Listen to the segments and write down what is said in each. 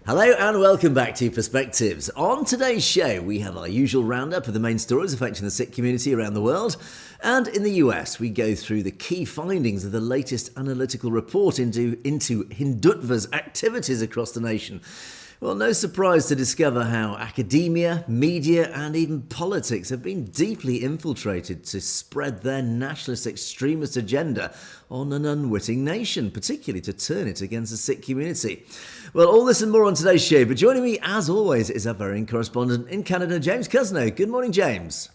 Hello and welcome back to Perspectives. On today's show, we have our usual roundup of the main stories affecting the Sikh community around the world. And in the US, we go through the key findings of the latest analytical report into Hindutva's activities across the nation. Well, no surprise to discover how academia, media and even politics have been deeply infiltrated to spread their nationalist extremist agenda on an unwitting nation, particularly to turn it against the Sikh community. Well, all this and more on today's show, but joining me as always is our very own correspondent in Canada, James Cousineau. Good morning, James.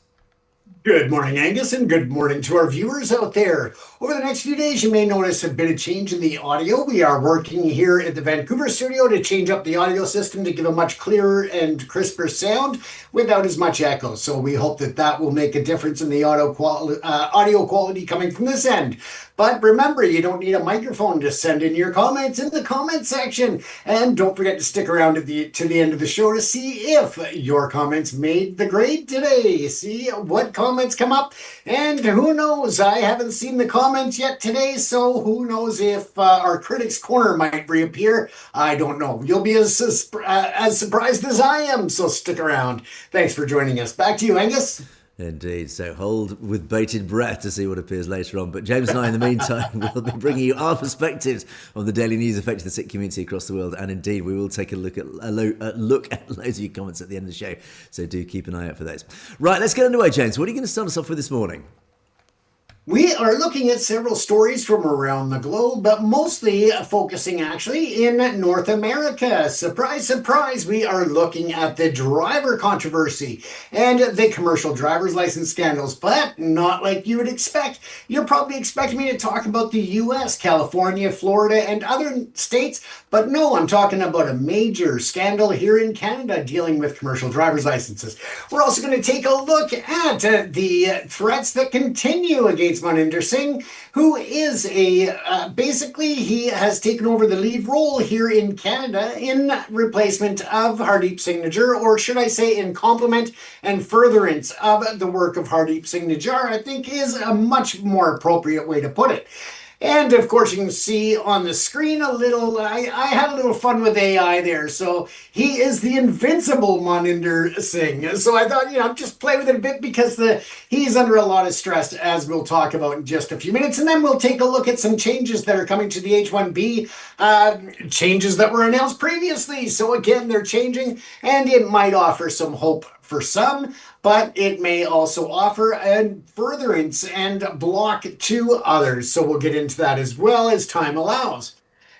Good morning, Angus, and good morning to our viewers out there. Over the next few days, you may notice a bit of change in the audio. We are working here at the Vancouver studio to change up the audio system to give a much clearer and crisper sound without as much echo. So we hope that that will make a difference in the audio quality coming from this end. But remember, you don't need a microphone to send in your comments in the comment section. And don't forget to stick around to the end of the show to see if your comments made the grade today. See what comments come up. And who knows, I haven't seen the comments yet today, so who knows if our Critics Corner might reappear. I don't know. You'll be as surprised as I am, so stick around. Thanks for joining us. Back to you, Angus. Indeed, so hold with bated breath to see what appears later on. But James and I, in the meantime, will be bringing you our perspectives on the daily news affecting the Sikh community across the world. And indeed, we will take a look at loads of your comments at the end of the show. So do keep an eye out for those. Right, let's get underway, James. What are you going to start us off with this morning? We are looking at several stories from around the globe, but mostly focusing actually in North America. Surprise, surprise, we are looking at the driver controversy and the commercial driver's license scandals, but not like you would expect. You'll probably expect me to talk about the US, California, Florida, and other states, but no, I'm talking about a major scandal here in Canada dealing with commercial driver's licenses. We're also going to take a look at the threats that continue against Maninder Singh, who is basically he has taken over the lead role here in Canada in replacement of Hardeep Singh Nijjar, or should I say in complement and furtherance of the work of Hardeep Singh Nijjar, I think is a much more appropriate way to put it. And of course, you can see on the screen a little, I had a little fun with AI there. So he is the invincible Maninder Singh. So I thought, just play with it a bit because he's under a lot of stress, as we'll talk about in just a few minutes. And then we'll take a look at some changes that are coming to the H-1B, changes that were announced previously. So again, they're changing and it might offer some hope for some, but it may also offer a furtherance and block to others. So we'll get into that as well as time allows.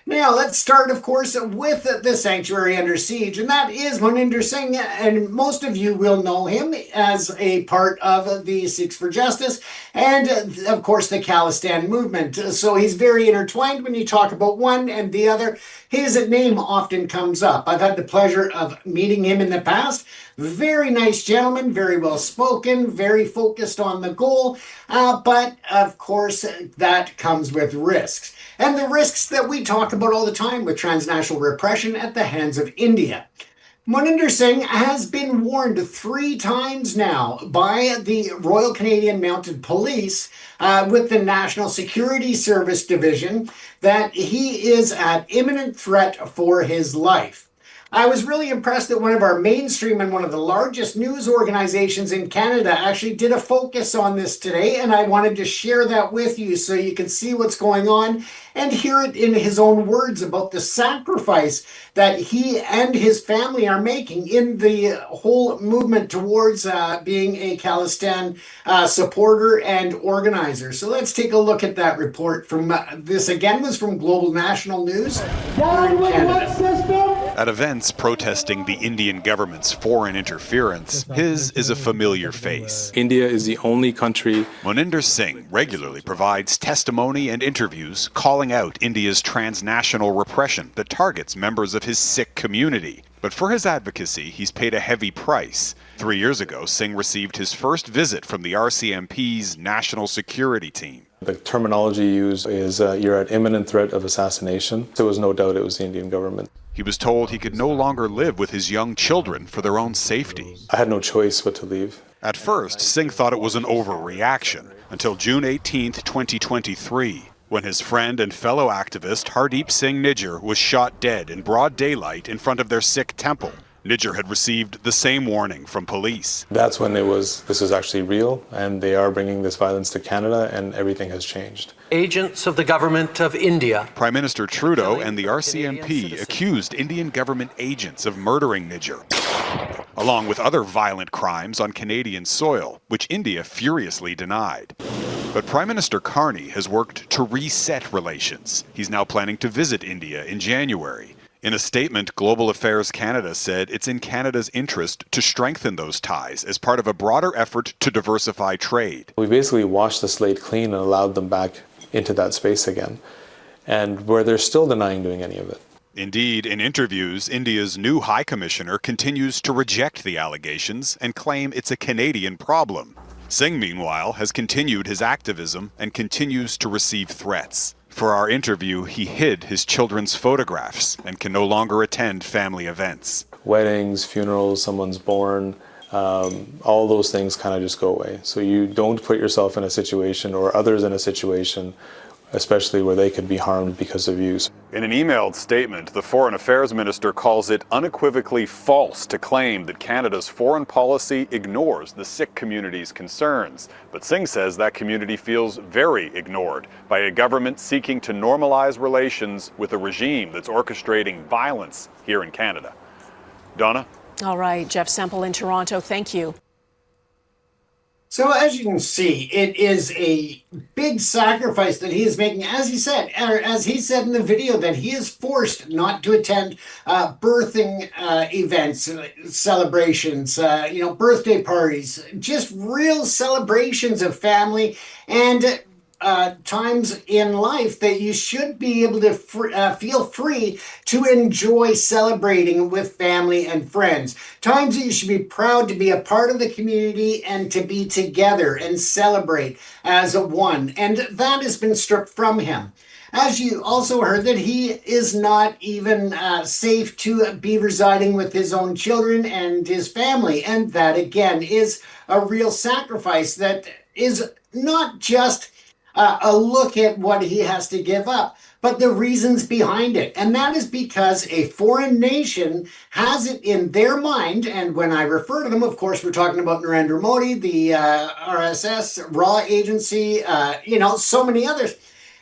Now, let's start, of course, with the sanctuary under siege, and that is Maninder Singh, and most of you will know him as a part of the Sikhs for Justice and, of course, the Khalistan movement. So he's very intertwined when you talk about one and the other. His name often comes up. I've had the pleasure of meeting him in the past. Very nice gentleman, very well spoken, very focused on the goal, but of course that comes with risks. And the risks that we talk about all the time with transnational repression at the hands of India. Maninder Singh has been warned 3 times now by the Royal Canadian Mounted Police with the National Security Service Division that he is at imminent threat for his life. I was really impressed that one of our mainstream and one of the largest news organizations in Canada actually did a focus on this today, and I wanted to share that with you so you can see what's going on and hear it in his own words about the sacrifice that he and his family are making in the whole movement towards being a Khalistan supporter and organizer. So let's take a look at that report from this again was from Global National News. At events protesting the Indian government's foreign interference, his is a familiar face. India is the only country. Maninder Singh regularly provides testimony and interviews calling out India's transnational repression that targets members of his Sikh community. But for his advocacy, he's paid a heavy price. 3 years ago, Singh received his first visit from the RCMP's national security team. The terminology used is you're at imminent threat of assassination. There was no doubt it was the Indian government. He was told he could no longer live with his young children for their own safety. I had no choice but to leave. At first, Singh thought it was an overreaction, until June 18, 2023. when his friend and fellow activist Hardeep Singh Nijjar was shot dead in broad daylight in front of their Sikh temple. Nijjar had received the same warning from police. That's when this is actually real, and they are bringing this violence to Canada, and everything has changed. Agents of the government of India. Prime Minister Trudeau and the RCMP accused Indian government agents of murdering Nijjar, along with other violent crimes on Canadian soil, which India furiously denied. But Prime Minister Carney has worked to reset relations. He's now planning to visit India in January. In a statement, Global Affairs Canada said it's in Canada's interest to strengthen those ties as part of a broader effort to diversify trade. We basically washed the slate clean and allowed them back into that space again, and where they're still denying doing any of it. Indeed, in interviews, India's new High Commissioner continues to reject the allegations and claim it's a Canadian problem. Singh, meanwhile, has continued his activism and continues to receive threats. For our interview, he hid his children's photographs and can no longer attend family events. Weddings, funerals, someone's born, all those things kind of just go away. So you don't put yourself in a situation or others in a situation, especially where they could be harmed because of you. In an emailed statement, the Foreign Affairs Minister calls it unequivocally false to claim that Canada's foreign policy ignores the Sikh community's concerns. But Singh says that community feels very ignored by a government seeking to normalize relations with a regime that's orchestrating violence here in Canada. Donna? All right, Jeff Semple in Toronto, thank you. So as you can see, it is a big sacrifice that he is making. As he said in the video, that he is forced not to attend birthing events, celebrations, birthday parties, just real celebrations of family and times in life that you should be able to feel free to enjoy celebrating with family and friends. Times that you should be proud to be a part of the community and to be together and celebrate as a one. And that has been stripped from him. As you also heard, that he is not even safe to be residing with his own children and his family. And that, again, is a real sacrifice that is not just a look at what he has to give up, but the reasons behind it. And that is because a foreign nation has it in their mind, and when I refer to them, of course, we're talking about Narendra Modi, the RSS, RAW agency, so many others,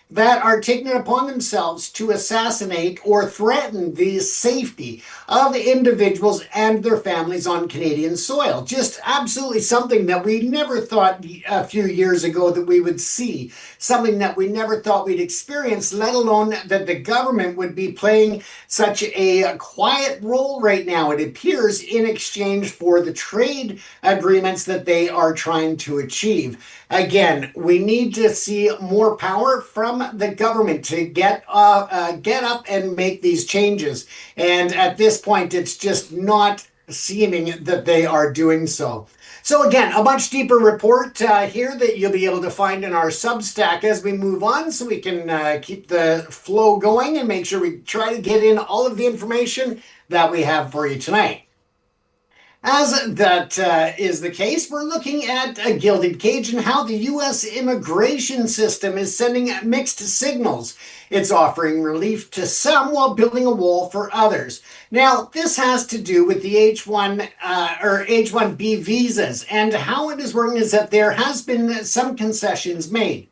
that are taking it upon themselves to assassinate or threaten the safety of individuals and their families on Canadian soil. Just absolutely something that we never thought a few years ago that we would see, something that we never thought we'd experience, let alone that the government would be playing such a quiet role right now, it appears, in exchange for the trade agreements that they are trying to achieve. Again, we need to see more power from the government to get up and make these changes. And at this point, it's just not seeming that they are doing so. So again, a much deeper report here that you'll be able to find in our Substack as we move on, so we can keep the flow going and make sure we try to get in all of the information that we have for you tonight. As that is the case, we're looking at a gilded cage and how the U.S. immigration system is sending mixed signals. It's offering relief to some while building a wall for others. Now, this has to do with the H-1B visas, and how it is working is that there has been some concessions made.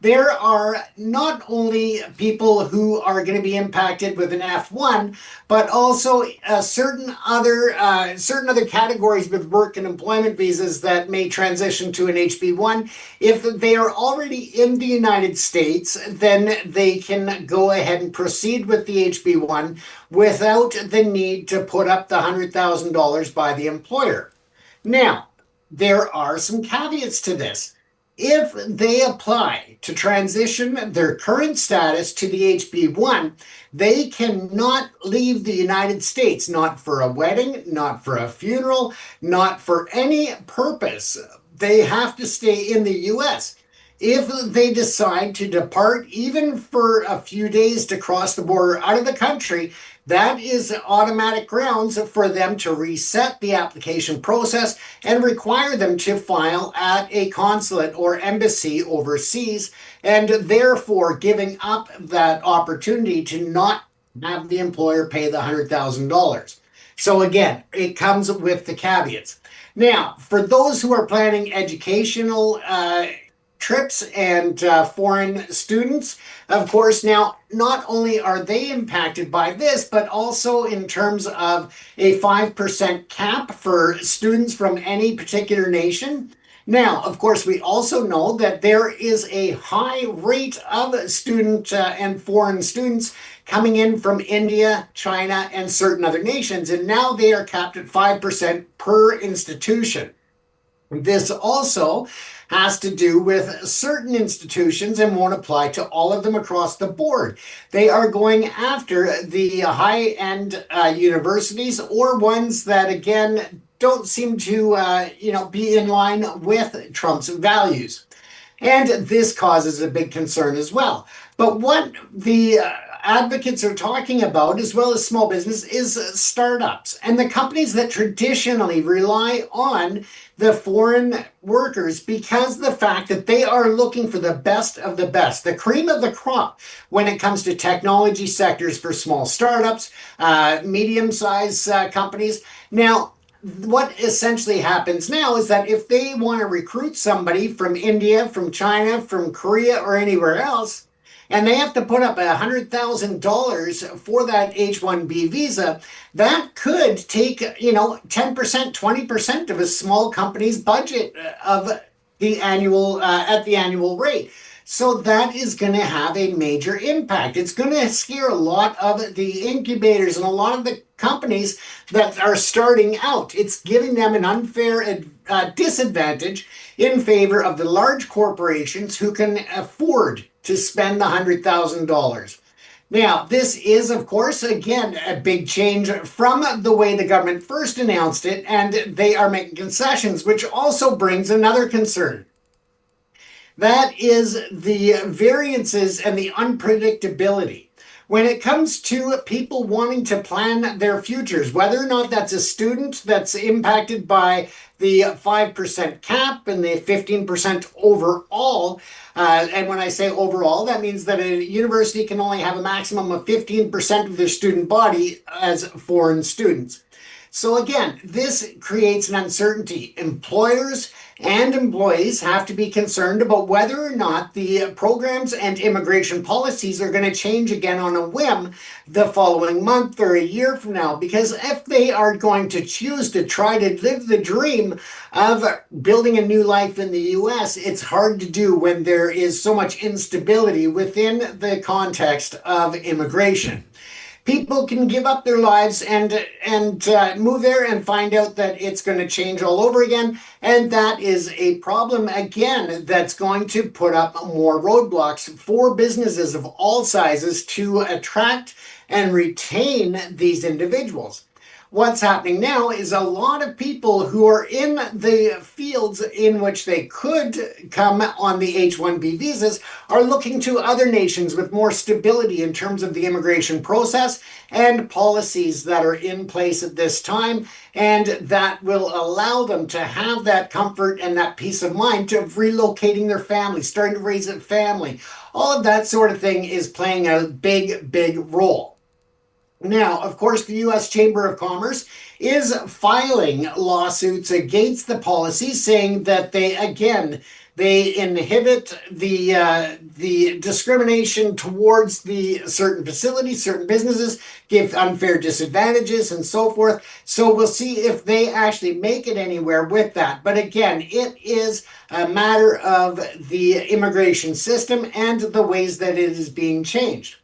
There are not only people who are going to be impacted with an F1, but also certain other categories with work and employment visas that may transition to an HB1. If they are already in the United States, then they can go ahead and proceed with the HB1 without the need to put up the $100,000 by the employer. Now, there are some caveats to this. If they apply to transition their current status to the HB1, they cannot leave the United States, not for a wedding, not for a funeral, not for any purpose. They have to stay in the U.S. If they decide to depart, even for a few days to cross the border out of the country, that is automatic grounds for them to reset the application process and require them to file at a consulate or embassy overseas, and therefore giving up that opportunity to not have the employer pay the $100,000. So again, it comes with the caveats. Now, for those who are planning educational trips and foreign students, of course, now not only are they impacted by this, but also in terms of a 5% cap for students from any particular nation. Now, of course, we also know that there is a high rate of student and foreign students coming in from India, China, and certain other nations, and now they are capped at 5% per institution. This also has to do with certain institutions and won't apply to all of them across the board. They are going after the high-end universities, or ones that, again, don't seem to be in line with Trump's values. And this causes a big concern as well. But what the advocates are talking about, as well as small business, is startups and the companies that traditionally rely on the foreign workers, because the fact that they are looking for the best of the best, the cream of the crop when it comes to technology sectors for small startups, medium-sized companies. Now, what essentially happens now is that if they want to recruit somebody from India, from China, from Korea, or anywhere else, and they have to put up $100,000 for that H-1B visa, that could take 10%, 20% of a small company's budget of the annual at the annual rate. So that is going to have a major impact. It's going to scare a lot of the incubators and a lot of the companies that are starting out. It's giving them an unfair disadvantage in favor of the large corporations who can afford to spend the $100,000. Now, this is, of course, again, a big change from the way the government first announced it, and they are making concessions, which also brings another concern. That is the variances and the unpredictability. When it comes to people wanting to plan their futures, whether or not that's a student that's impacted by the 5% cap and the 15% overall, and when I say overall, that means that a university can only have a maximum of 15% of their student body as foreign students. So again, this creates an uncertainty. Employers and employees have to be concerned about whether or not the programs and immigration policies are going to change again on a whim the following month or a year from now. Because if they are going to choose to try to live the dream of building a new life in the U.S., it's hard to do when there is so much instability within the context of immigration. People can give up their lives and move there and find out that it's going to change all over again. And that is a problem, again, that's going to put up more roadblocks for businesses of all sizes to attract and retain these individuals. What's happening now is a lot of people who are in the fields in which they could come on the H-1B visas are looking to other nations with more stability in terms of the immigration process and policies that are in place at this time, and that will allow them to have that comfort and that peace of mind to relocating their family, starting to raise a family. All of that sort of thing is playing a big, big role. Now, of course, the U.S. Chamber of Commerce is filing lawsuits against the policy, saying that they inhibit the discrimination towards the certain facilities, certain businesses, give unfair disadvantages, and so forth. So we'll see if they actually make it anywhere with that. But again, it is a matter of the immigration system and the ways that it is being changed.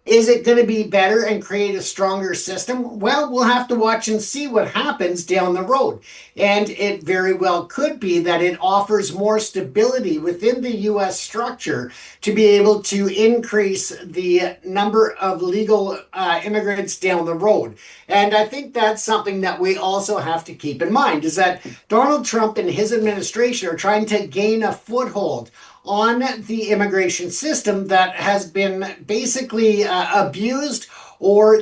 Is it going to be better and create a stronger system? Well, we'll have to watch and see what happens down the road. And it very well could be that it offers more stability within the U.S. structure to be able to increase the number of legal immigrants down the road. And I think that's something that we also have to keep in mind, is that Donald Trump and his administration are trying to gain a foothold on the immigration system that has been basically abused or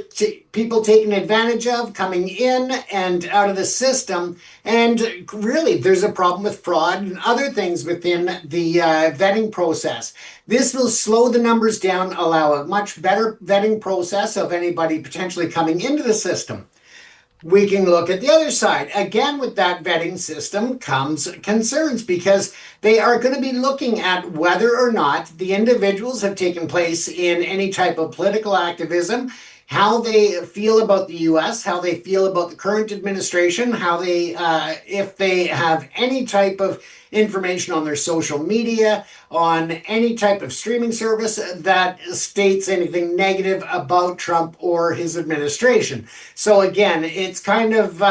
people taken advantage of coming in and out of the system. And really, there's a problem with fraud and other things within the vetting process. This will slow the numbers down, allow a much better vetting process of anybody potentially coming into the system. We can look at the other side. Again, with that vetting system comes concerns, because they are going to be looking at whether or not the individuals have taken place in any type of political activism, how they feel about the U.S., how they feel about the current administration, how they, if they have any type of information on their social media, on any type of streaming service that states anything negative about Trump or his administration. So again, it's kind of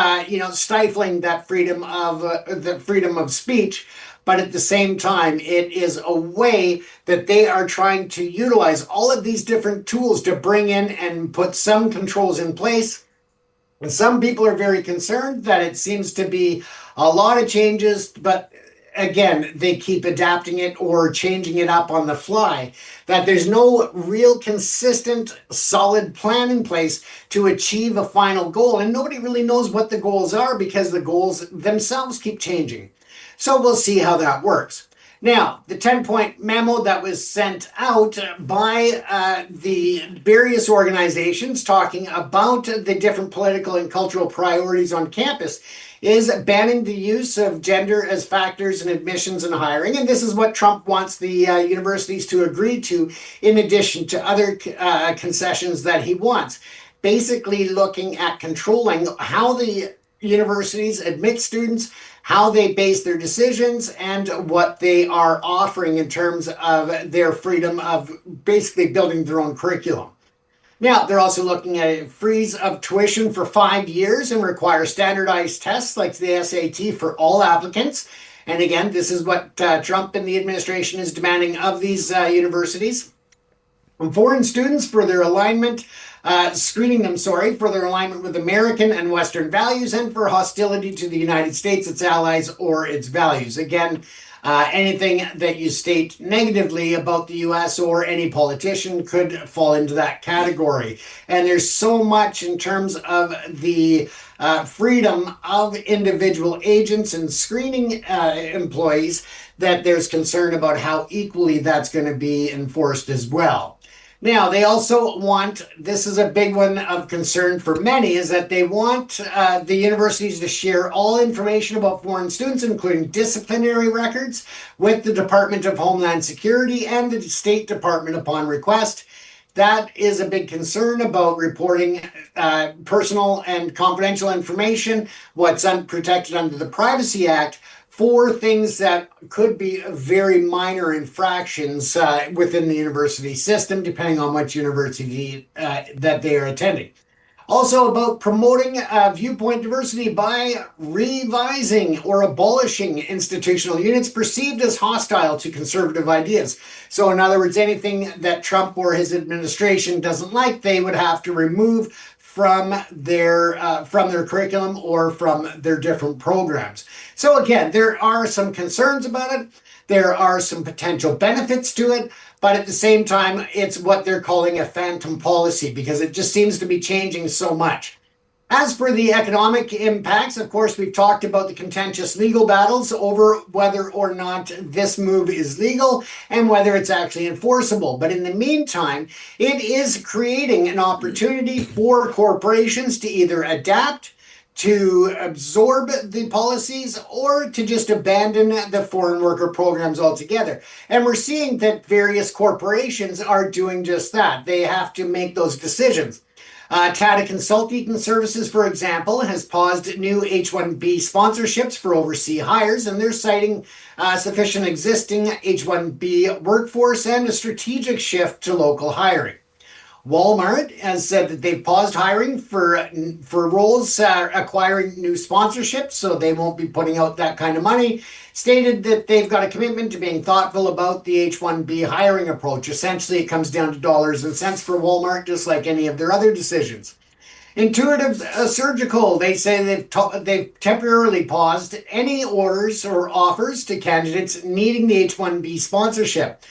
stifling that freedom of speech. But at the same time, it is a way that they are trying to utilize all of these different tools to bring in and put some controls in place. And some people are very concerned that it seems to be a lot of changes, but again, they keep adapting it or changing it up on the fly, that there's no real consistent, solid plan in place to achieve a final goal. And nobody really knows what the goals are, because the goals themselves keep changing. So we'll see how that works. Now, the 10-point memo that was sent out by the various organizations talking about the different political and cultural priorities on campus is banning the use of gender as factors in admissions and hiring. And this is what Trump wants the universities to agree to, in addition to other concessions that he wants. Basically looking at controlling how the universities admit students, how they base their decisions, and what they are offering in terms of their freedom of basically building their own curriculum. Now, they're also looking at a freeze of tuition for 5 years and require standardized tests like the SAT for all applicants. And again, this is what Trump and the administration is demanding of these universities. And foreign students for their alignment, screening them, for their alignment with American and Western values, and for hostility to the United States, its allies, or its values. Again, anything that you state negatively about the U.S. or any politician could fall into that category. And there's so much in terms of the freedom of individual agents and screening employees that there's concern about how equally that's going to be enforced as well. Now, they also want, this is a big one of concern for many, is that they want the universities to share all information about foreign students, including disciplinary records, with the Department of Homeland Security and the State Department upon request. That is a big concern about reporting personal and confidential information, what's unprotected under the Privacy Act, for things that could be very minor infractions within the university system, depending on which university that they are attending. Also about promoting viewpoint diversity by revising or abolishing institutional units perceived as hostile to conservative ideas. So in other words, anything that Trump or his administration doesn't like, they would have to remove from their curriculum or from their different programs. So again, there are some concerns about it. There are some potential benefits to it, but at the same time, it's what they're calling a phantom policy, because it just seems to be changing so much. As for the economic impacts, of course, we've talked about the contentious legal battles over whether or not this move is legal and whether it's actually enforceable. But in the meantime, it is creating an opportunity for corporations to either adapt, to absorb the policies, or to just abandon the foreign worker programs altogether. And we're seeing that various corporations are doing just that. They have to make those decisions. Tata Consulting Services, for example, has paused new H-1B sponsorships for overseas hires, and they're citing sufficient existing H-1B workforce and a strategic shift to local hiring. Walmart has said that they've paused hiring for roles acquiring new sponsorships, so they won't be putting out that kind of money. Stated that they've got a commitment to being thoughtful about the H-1B hiring approach. Essentially, it comes down to dollars and cents for Walmart, just like any of their other decisions. Intuitive Surgical, they say they've temporarily paused any orders or offers to candidates needing the H-1B sponsorship.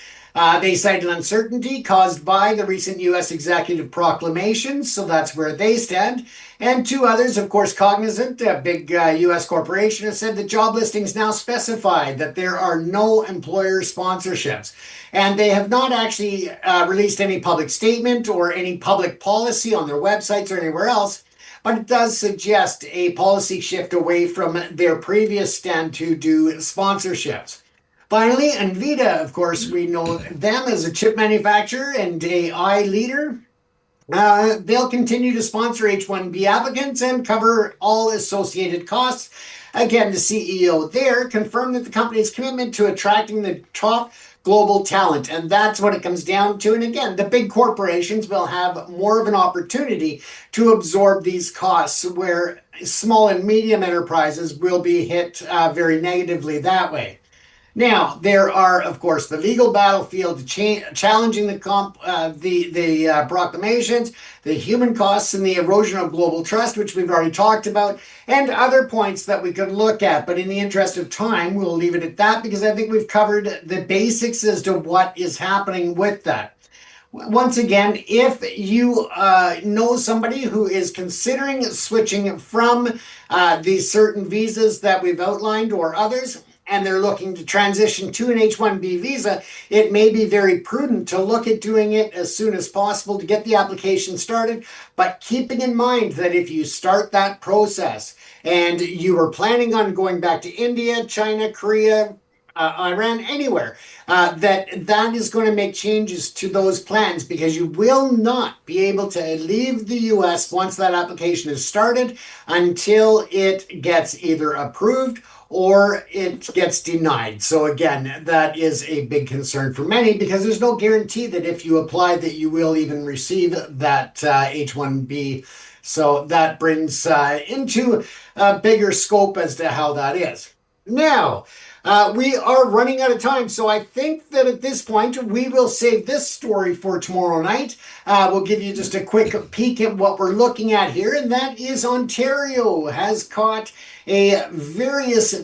They cited uncertainty caused by the recent U.S. executive proclamations, so that's where they stand. And two others, of course, Cognizant, a big U.S. corporation, has said that job listings now specify that there are no employer sponsorships. And they have not actually released any public statement or any public policy on their websites or anywhere else, but it does suggest a policy shift away from their previous stand to do sponsorships. Finally, NVIDIA, of course, we know them as a chip manufacturer and AI leader. They'll continue to sponsor H-1B applicants and cover all associated costs. Again, the CEO there confirmed that the company's commitment to attracting the top global talent, and that's what it comes down to. And again, the big corporations will have more of an opportunity to absorb these costs, where small and medium enterprises will be hit very negatively that way. Now, there are, of course, the legal battlefield challenging the proclamations, the human costs and the erosion of global trust, which we've already talked about, and other points that we could look at. But in the interest of time, we'll leave it at that because I think we've covered the basics as to what is happening with that. Once again, if you know somebody who is considering switching from these certain visas that we've outlined or others, and they're looking to transition to an H-1B visa, it may be very prudent to look at doing it as soon as possible to get the application started. But keeping in mind that if you start that process and you are planning on going back to India, China, Korea, Iran, anywhere, that is going to make changes to those plans, because you will not be able to leave the US once that application is started until it gets either approved or it gets denied. So again, that is a big concern for many, because there's no guarantee that if you apply that you will even receive that H-1B. So that brings into a bigger scope as to how that is. Now, we are running out of time, so I think that at this point we will save this story for tomorrow night. We'll give you just a quick peek at what we're looking at here, and that is Ontario has caught a various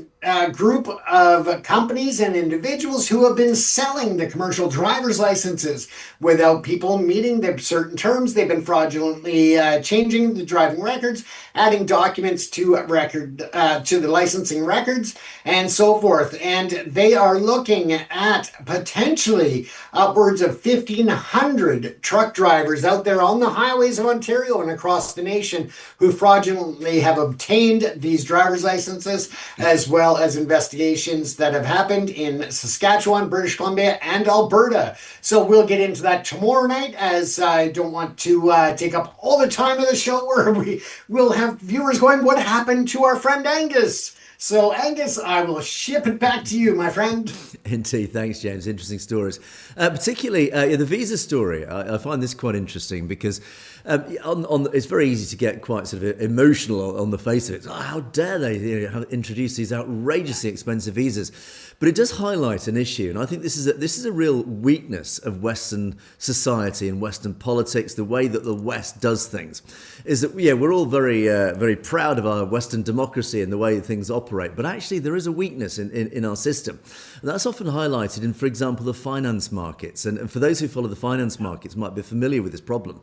group of companies and individuals who have been selling the commercial driver's licenses without people meeting the certain terms. They've been fraudulently changing the driving records, adding documents to the licensing records, and so forth. And they are looking at potentially upwards of 1,500 truck drivers out there on the highways of Ontario and across the nation who fraudulently have obtained these driver's licenses, as well as investigations that have happened in Saskatchewan, British Columbia, and Alberta. So we'll get into that tomorrow night, as I don't want to take up all the time of the show where we will have viewers going, what happened to our friend Angus? So Angus, I will ship it back to you, my friend. Indeed, thanks, James. Interesting stories. Particularly the visa story. I find this quite interesting because it's very easy to get quite sort of emotional on the face of it. Oh, how dare they introduce these outrageously expensive visas? But it does highlight an issue, and I think this is a real weakness of Western society and Western politics. The way that the West does things is that we're all very very proud of our Western democracy and the way things operate, but actually there is a weakness in our system, and that's often highlighted in, for example, the finance markets. And for those who follow the finance markets might be familiar with this problem,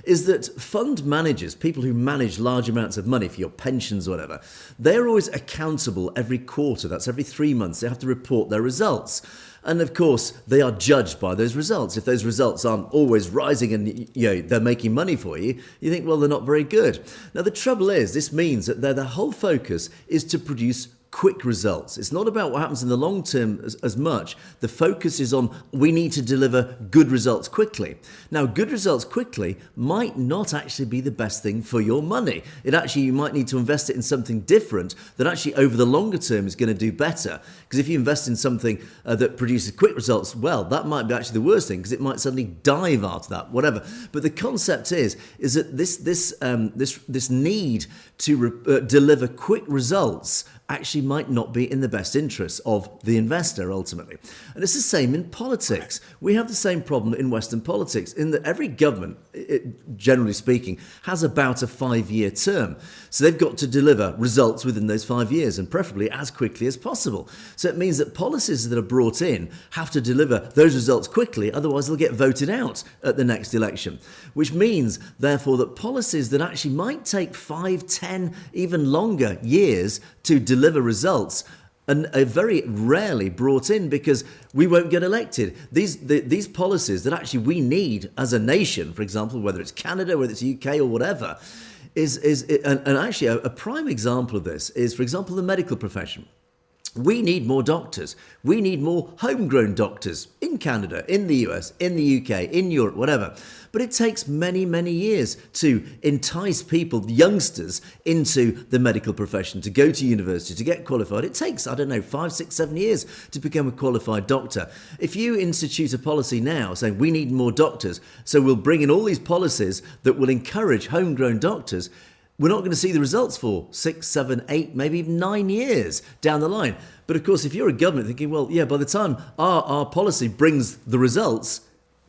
is that fund managers, people who manage large amounts of money for your pensions or whatever, they're always accountable every quarter. That's every 3 months. They have to report their results. And of course, they are judged by those results. If those results aren't always rising and they're making money for you, you think, well, they're not very good. Now, the trouble is, this means that their whole focus is to produce quick results. It's not about what happens in the long term as much. The focus is on, we need to deliver good results quickly. Now, good results quickly might not actually be the best thing for your money. You might need to invest it in something different that actually over the longer term is going to do better. Because if you invest in something that produces quick results, well, that might be actually the worst thing, because it might suddenly dive after that, whatever. But the concept is that this need to deliver quick results actually actually might not be in the best interests of the investor ultimately. And it's the same in politics. We have the same problem in Western politics in that every government, generally speaking, has about a 5-year term. So they've got to deliver results within those 5 years and preferably as quickly as possible. So it means that policies that are brought in have to deliver those results quickly, otherwise they'll get voted out at the next election. Which means, therefore, that policies that actually might take 5, 10, even longer years to deliver results and are very rarely brought in because we won't get elected. These policies that actually we need as a nation, for example, whether it's Canada, whether it's UK or whatever, and actually a prime example of this is, for example, the medical profession. We need more doctors. We need more homegrown doctors in Canada, in the US, in the UK, in Europe, whatever. But it takes many, many years to entice people, youngsters, into the medical profession, to go to university, to get qualified. It takes, 5, 6, 7 years to become a qualified doctor. If you institute a policy now saying we need more doctors, so we'll bring in all these policies that will encourage homegrown doctors, we're not going to see the results for 6, 7, 8, maybe even 9 years down the line. But of course, if you're a government thinking, well, yeah, by the time our policy brings the results,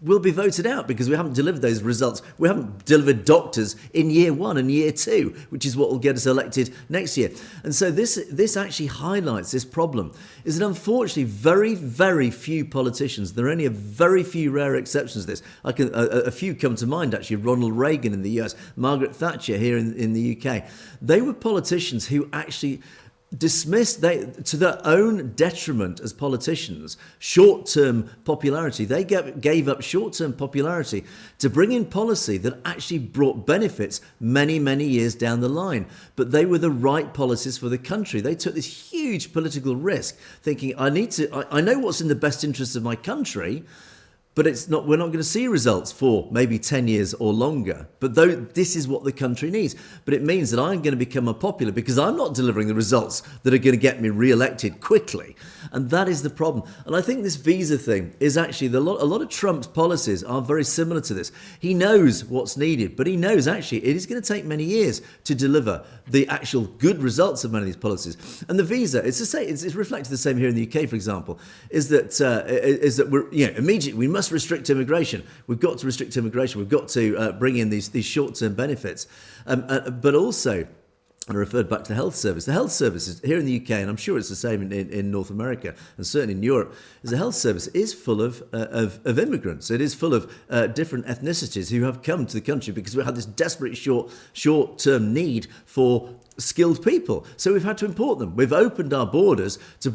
we'll be voted out because we haven't delivered those results. We haven't delivered doctors in year 1 and year 2, which is what will get us elected next year. And so this actually highlights this problem, is that unfortunately very, very few politicians, there are only a very few rare exceptions to this. A few come to mind, actually. Ronald Reagan in the US, Margaret Thatcher here in the UK. They were politicians who actually dismissed, to their own detriment as politicians, short-term popularity. They gave up short-term popularity to bring in policy that actually brought benefits many, many years down the line. But they were the right policies for the country. They took this huge political risk, thinking, I know what's in the best interests of my country, but we're not going to see results for maybe 10 years or longer. But this is what the country needs. But it means that I'm going to become unpopular because I'm not delivering the results that are going to get me re-elected quickly. And that is the problem. And I think this visa thing is actually, a lot of Trump's policies are very similar to this. He knows what's needed, but he knows actually it is going to take many years to deliver the actual good results of many of these policies. And the visa, it's reflected the same here in the UK, for example, is that we're, immediately we must restrict immigration. We've got to restrict immigration. We've got to bring in these short-term benefits. But also, I referred back to the health service. The health service is, here in the UK, and I'm sure it's the same in North America and certainly in Europe, is the health service is full of immigrants. It is full of different ethnicities who have come to the country because we had this desperate short-term need for skilled people. So we've had to import them. We've opened our borders to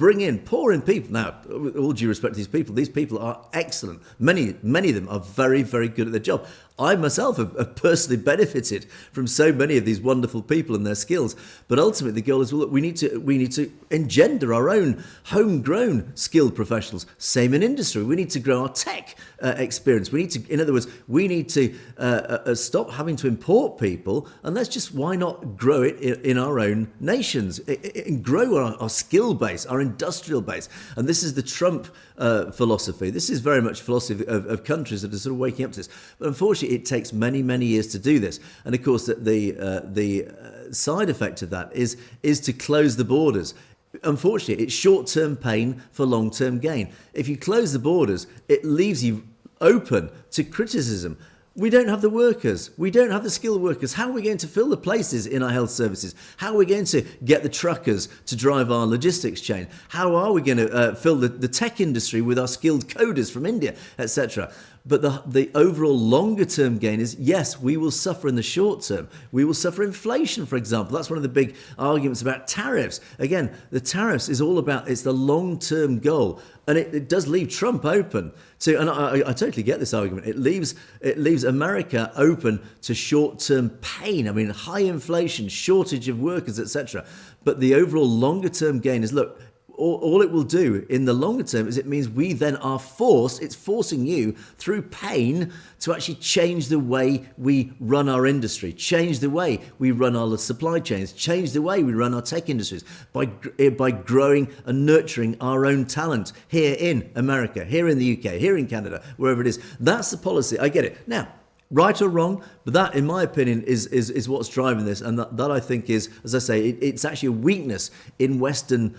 pour in people. Now, with all due respect to these people are excellent. Many of them are very, very good at their job. I myself have personally benefited from so many of these wonderful people and their skills. But ultimately, the goal is, well, look, we need to engender our own homegrown skilled professionals. Same in industry. We need to grow our tech experience. In other words, we need to stop having to import people, and why not grow it in our own nations, and grow our skill base, our industrial base. And this is the Trump philosophy. This is very much philosophy of countries that are sort of waking up to this. But unfortunately, it takes many, many years to do this. And of course, the side effect of that is to close the borders. Unfortunately, it's short-term pain for long-term gain. If you close the borders, it leaves you open to criticism. We don't have the workers. We don't have the skilled workers. How are we going to fill the places in our health services? How are we going to get the truckers to drive our logistics chain? How are we going to fill the tech industry with our skilled coders from India, etc.? But the overall longer term gain is, yes, we will suffer in the short term. We will suffer inflation, for example. That's one of the big arguments about tariffs. Again, the tariffs is all about, it's the long term goal. And it does leave Trump open to, and I totally get this argument. It leaves America open to short-term pain. I mean, high inflation, shortage of workers, etc. But the overall longer-term gain is, look, all it will do in the longer term is it means we then are it's forcing you through pain to actually change the way we run our industry, change the way we run our supply chains, change the way we run our tech industries by growing and nurturing our own talent here in America, here in the UK, here in Canada, wherever it is. That's the policy. I get it. Now, Right or wrong, but that, in my opinion, is what's driving this, and that I think is, as I say, it's actually a weakness in Western.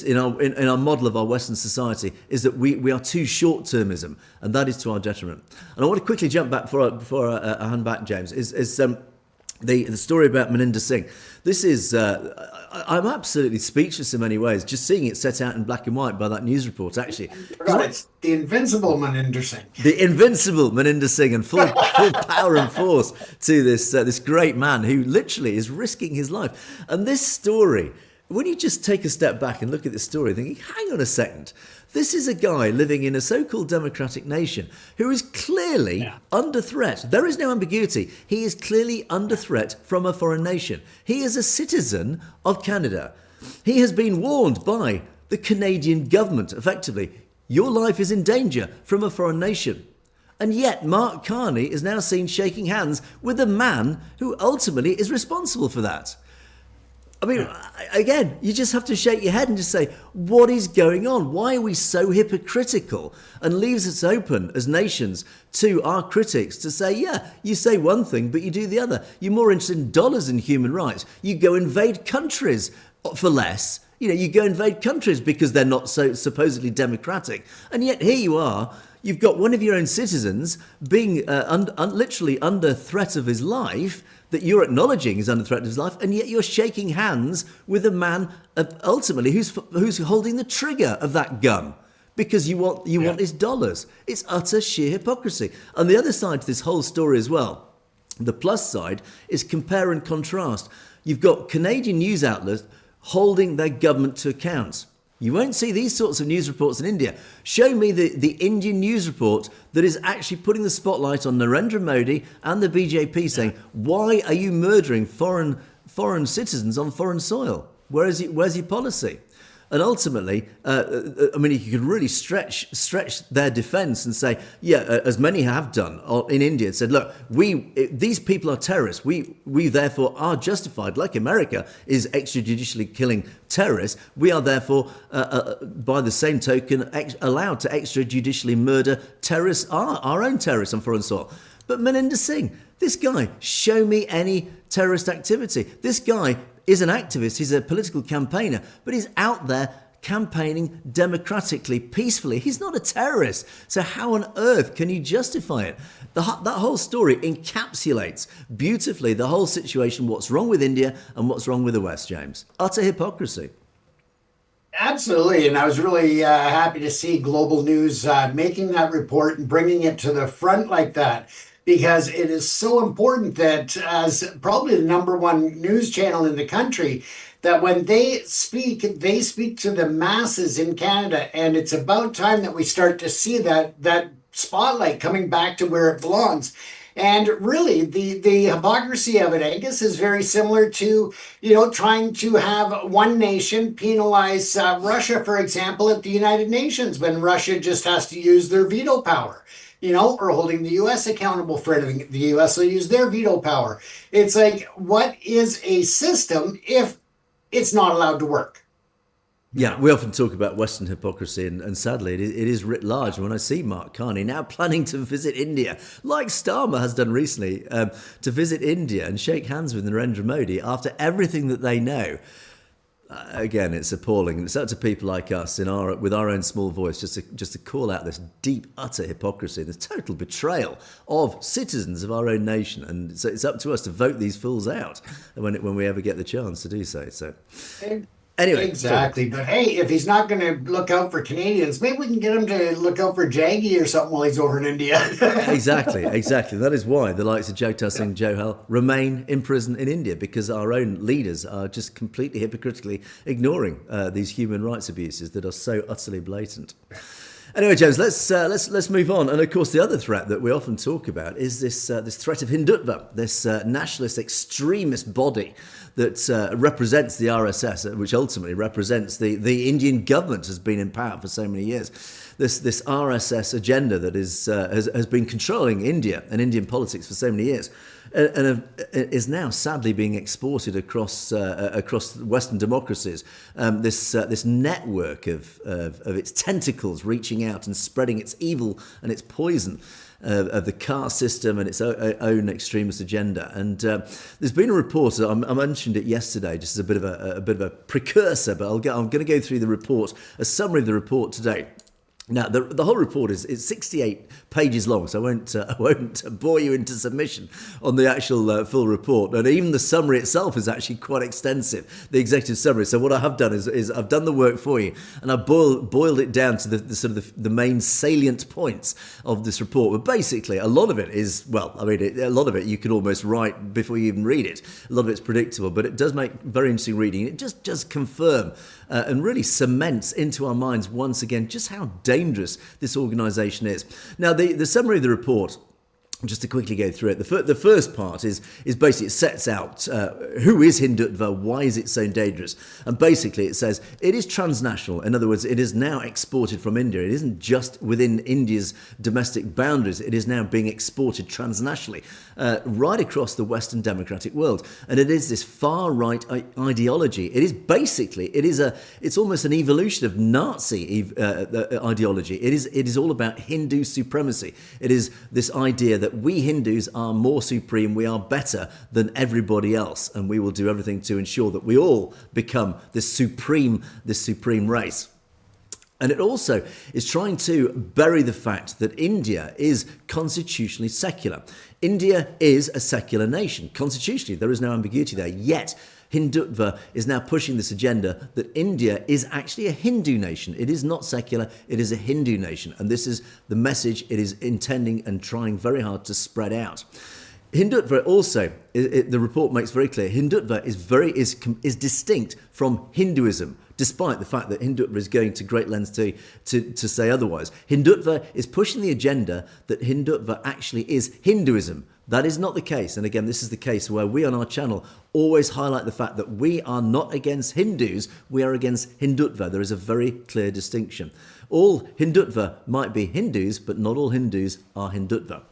In our model of our Western society, is that we are too short-termism, and that is to our detriment. And I want to quickly jump back before I hand back, James, is the story about Maninder Singh. This is, I'm absolutely speechless in many ways, just seeing it set out in black and white by that news report, actually. It's the invincible Maninder Singh. The invincible Maninder Singh, and full power and force to this great man who literally is risking his life. And this story, when you just take a step back and look at this story, thinking, hang on a second, this is a guy living in a so-called democratic nation who is clearly under threat. There is no ambiguity. He is clearly under threat from a foreign nation. He is a citizen of Canada. He has been warned by the Canadian government, effectively, your life is in danger from a foreign nation. And yet Mark Carney is now seen shaking hands with a man who ultimately is responsible for that. I mean, again, you just have to shake your head and just say, what is going on? Why are we so hypocritical? And leaves us open as nations to our critics to say, yeah, you say one thing, but you do the other. You're more interested in dollars than human rights. You go invade countries for less. You go invade countries because they're not so supposedly democratic. And yet here you are. You've got one of your own citizens being literally under threat of his life, that you're acknowledging is under threat of his life, and yet you're shaking hands with a man ultimately who's holding the trigger of that gun because you want his dollars. It's utter sheer hypocrisy. And the other side to this whole story as well, the plus side, is compare and contrast. You've got Canadian news outlets holding their government to account. You won't see these sorts of news reports in India. Show me the Indian news report that is actually putting the spotlight on Narendra Modi and the BJP saying, why are you murdering foreign citizens on foreign soil? Where's your policy? And ultimately, you could really stretch their defence and say, as many have done in India, said, look, these people are terrorists. We therefore are justified, like America is extrajudicially killing terrorists. We are therefore, by the same token, allowed to extrajudicially murder terrorists, our own terrorists on foreign soil. But Maninder Singh, this guy, show me any terrorist activity. This guy is an activist, he's a political campaigner, but he's out there campaigning democratically, peacefully. He's not a terrorist. So how on earth can you justify it? That whole story encapsulates beautifully the whole situation, what's wrong with India and what's wrong with the West, James. Utter hypocrisy. Absolutely. And I was really happy to see Global News making that report and bringing it to the front like that, because it is so important that, as probably the number one news channel in the country, that when they speak to the masses in Canada. And it's about time that we start to see that spotlight coming back to where it belongs. And really, the hypocrisy of it, Angus, is very similar to, trying to have one nation penalize Russia, for example, at the United Nations, when Russia just has to use their veto power. Or holding the U.S. accountable for anything. The U.S. will use their veto power. It's like, what is a system if it's not allowed to work? Yeah, we often talk about Western hypocrisy, and sadly, it is writ large. When I see Mark Carney now planning to visit India, like Starmer has done recently, to visit India and shake hands with Narendra Modi after everything that they know. Again, it's appalling. And it's up to people like us with our own small voice just to call out this deep, utter hypocrisy, this total betrayal of citizens of our own nation. And so it's up to us to vote these fools out when we ever get the chance to do so. So anyway. Exactly. But hey, if he's not going to look out for Canadians, maybe we can get him to look out for Jaggi or something while he's over in India. Exactly. That is why the likes of Jagtar Singh Johal remain in prison in India, because our own leaders are just completely hypocritically ignoring these human rights abuses that are so utterly blatant. Anyway, James, let's move on. And of course, the other threat that we often talk about is this threat of Hindutva, this nationalist extremist body that represents the RSS, which ultimately represents the Indian government has been in power for so many years. this RSS agenda that has been controlling India and Indian politics for so many years, and is now sadly being exported across Western democracies. This network of its tentacles reaching out and spreading its evil and its poison of the caste system and its own extremist agenda. And there's been a report. I mentioned it yesterday, just as a bit of a precursor. But I'm going to go through the report, a summary of the report today. Now, the whole report is 68 pages long, so I won't bore you into submission on the actual full report. And even the summary itself is actually quite extensive, the executive summary. So what I have done is I've done the work for you, and I've boiled it down to the sort of the main salient points of this report. But basically, a lot of it is, a lot of it you could almost write before you even read it. A lot of it's predictable, but it does make very interesting reading. It just confirm and really cements into our minds once again just how dangerous this organisation is. Now, the summary of the report, just to quickly go through it, the first part is basically it sets out who is Hindutva, why is it so dangerous, and basically it says it is transnational. In other words, it is now exported from India. It isn't just within India's domestic boundaries. It is now being exported transnationally, right across the Western democratic world, and it is this far right ideology. It is basically it's almost an evolution of Nazi ideology. It is all about Hindu supremacy. It is this idea that we Hindus are more supreme, we are better than everybody else, and we will do everything to ensure that we all become this supreme race. And it also is trying to bury the fact that India is constitutionally secular. India is a secular nation. Constitutionally, there is no ambiguity there. Yet, Hindutva is now pushing this agenda that India is actually a Hindu nation. It is not secular, it is a Hindu nation. And this is the message it is intending and trying very hard to spread out. Hindutva also, the report makes very clear, Hindutva is distinct from Hinduism, despite the fact that Hindutva is going to great lengths to say otherwise. Hindutva is pushing the agenda that Hindutva actually is Hinduism. That is not the case. And again, this is the case where we on our channel always highlight the fact that we are not against Hindus, we are against Hindutva. There is a very clear distinction. All Hindutva might be Hindus, but not all Hindus are Hindutva.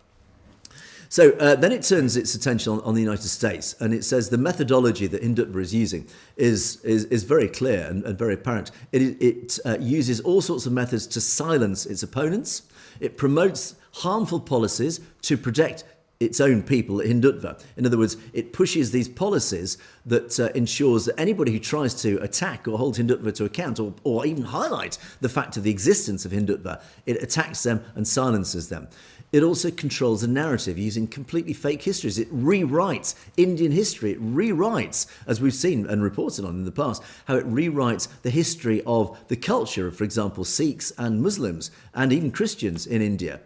So then it turns its attention on the United States, and it says the methodology that Hindutva is using is very clear and very apparent. It uses all sorts of methods to silence its opponents. It promotes harmful policies to protect its own people, Hindutva. In other words, it pushes these policies that ensures that anybody who tries to attack or hold Hindutva to account or even highlight the fact of the existence of Hindutva, it attacks them and silences them. It also controls the narrative using completely fake histories. It rewrites Indian history. It rewrites, as we've seen and reported on in the past, how it rewrites the history of the culture of, for example, Sikhs and Muslims and even Christians in India,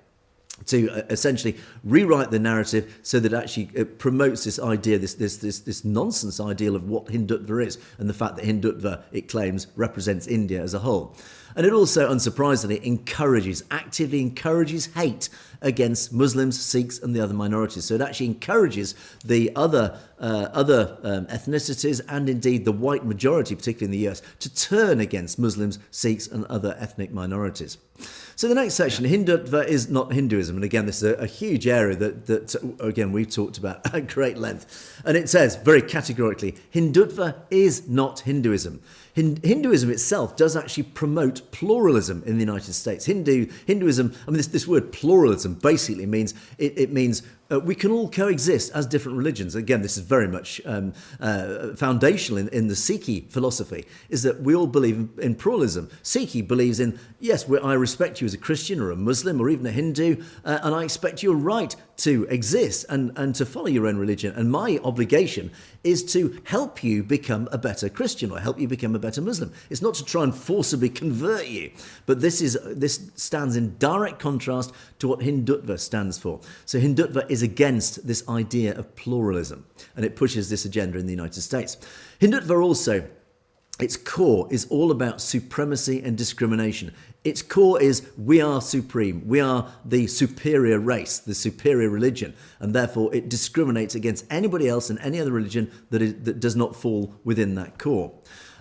to essentially rewrite the narrative so that actually it promotes this idea, this nonsense ideal of what Hindutva is, and the fact that Hindutva, it claims, represents India as a whole. And it also, unsurprisingly, actively encourages hate against Muslims, Sikhs, and the other minorities. So it actually encourages the other ethnicities and indeed the white majority, particularly in the US, to turn against Muslims, Sikhs, and other ethnic minorities. So the next section, Hindutva is not Hinduism. And again, this is a huge area that again, we've talked about at great length. And it says very categorically, Hindutva is not Hinduism. Hinduism itself does actually promote pluralism in the United States. Hinduism, I mean, this word pluralism basically means, it means we can all coexist as different religions. Again, this is very much foundational in the Sikh philosophy, is that we all believe in pluralism. Sikh believes in, yes, I respect you as a Christian or a Muslim or even a Hindu, and I expect your right to exist and to follow your own religion. And my obligation is to help you become a better Christian or help you become a better Muslim. It's not to try and forcibly convert you, but this stands in direct contrast to what Hindutva stands for. So Hindutva is against this idea of pluralism, and it pushes this agenda in the United States. Hindutva also, its core is all about supremacy and discrimination. Its core is we are supreme, we are the superior race, the superior religion, and therefore it discriminates against anybody else and any other religion that does not fall within that core.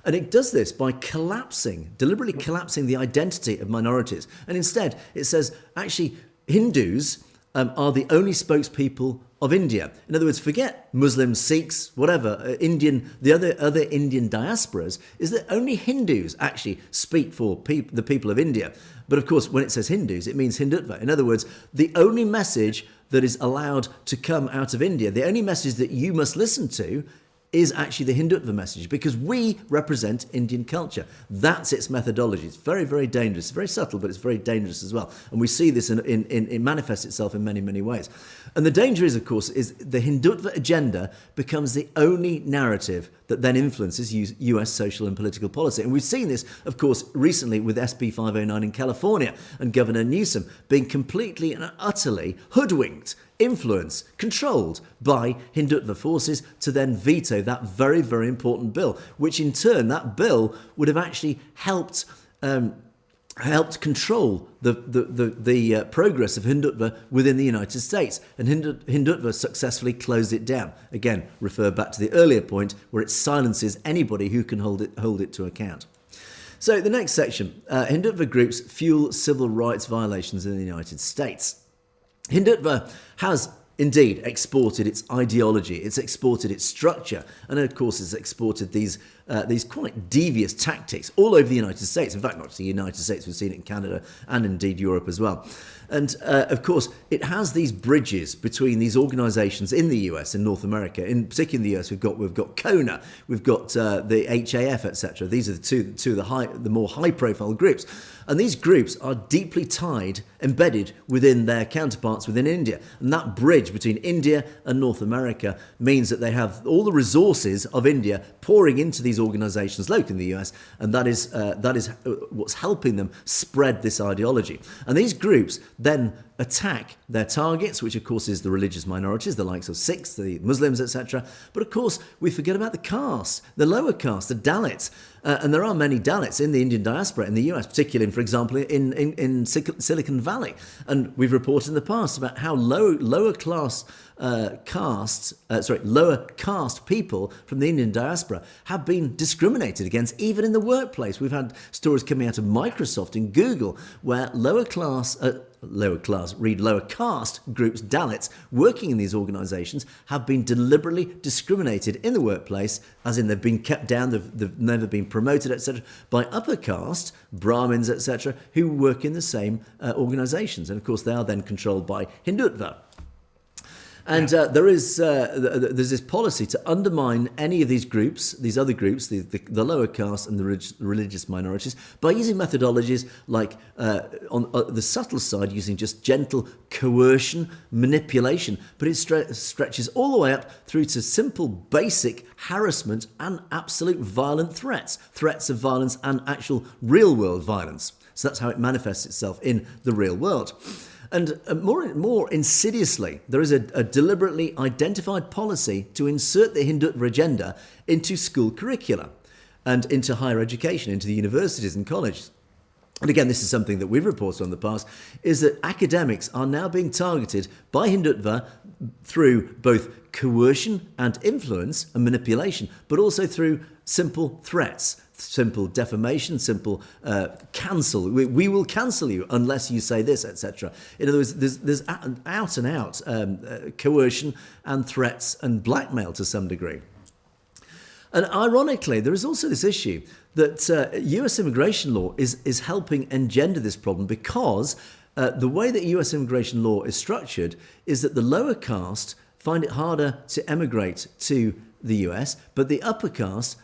And it does this by deliberately collapsing the identity of minorities. And instead, it says, actually, Hindus are the only spokespeople of India. In other words, forget Muslims, Sikhs, whatever, the other Indian diasporas, is that only Hindus actually speak for the people of India. But of course, when it says Hindus, it means Hindutva. In other words, the only message that is allowed to come out of India, the only message that you must listen to, is actually the Hindutva message, because we represent Indian culture. That's its methodology. It's very, very dangerous. It's very subtle, but it's very dangerous as well. And we see this it manifests itself in many, many ways. And the danger is, of course, is the Hindutva agenda becomes the only narrative that then influences US social and political policy. And we've seen this, of course, recently with SB 509 in California and Governor Newsom being completely and utterly hoodwinked, influenced, controlled by Hindutva forces to then veto that very, very important bill, which in turn, that bill would have actually helped control the progress of Hindutva within the United States. And Hindutva successfully closed it down. Again, refer back to the earlier point where it silences anybody who can hold it to account. So the next section, Hindutva groups fuel civil rights violations in the United States. Hindutva has indeed exported its ideology, it's exported its structure, and of course it's exported these quite devious tactics all over the United States. In fact, not just the United States, we've seen it in Canada and indeed Europe as well. And of course, it has these bridges between these organisations in the US and North America. In particular, in the US, we've got CONA, we've got the HAF, etc. These are the two of the more high-profile groups. And these groups are deeply tied, embedded within their counterparts within India. And that bridge between India and North America means that they have all the resources of India pouring into these organisations locally in the US, and that is what's helping them spread this ideology. And these groups then attack their targets, which of course is the religious minorities, the likes of Sikhs, the Muslims, etc. But of course, we forget about the caste, the lower caste, the Dalits. And there are many Dalits in the Indian diaspora in the US, particularly, for example, in Silicon Valley. And we've reported in the past about how lower caste people from the Indian diaspora have been discriminated against, even in the workplace. We've had stories coming out of Microsoft and Google where lower caste groups, Dalits, working in these organisations have been deliberately discriminated in the workplace, as in they've been kept down, they've never been promoted, etc., by upper caste, Brahmins, etc., who work in the same organisations. And of course, they are then controlled by Hindutva. And there's this policy to undermine any of these groups, these other groups, the lower caste and the religious minorities, by using methodologies like, on the subtle side, using just gentle coercion, manipulation, but it stretches all the way up through to simple, basic harassment and absolute violent threats of violence and actual real-world violence. So that's how it manifests itself in the real world. And more insidiously, there is a deliberately identified policy to insert the Hindutva agenda into school curricula and into higher education, into the universities and colleges. And again, this is something that we've reported on in the past, is that academics are now being targeted by Hindutva through both coercion and influence and manipulation, but also through simple threats, simple defamation, simple cancel. We will cancel you unless you say this, etc. In other words, there's out and out coercion and threats and blackmail to some degree. And ironically, there is also this issue that US immigration law is helping engender this problem, because the way that US immigration law is structured is that the lower caste find it harder to emigrate to the US, but the upper caste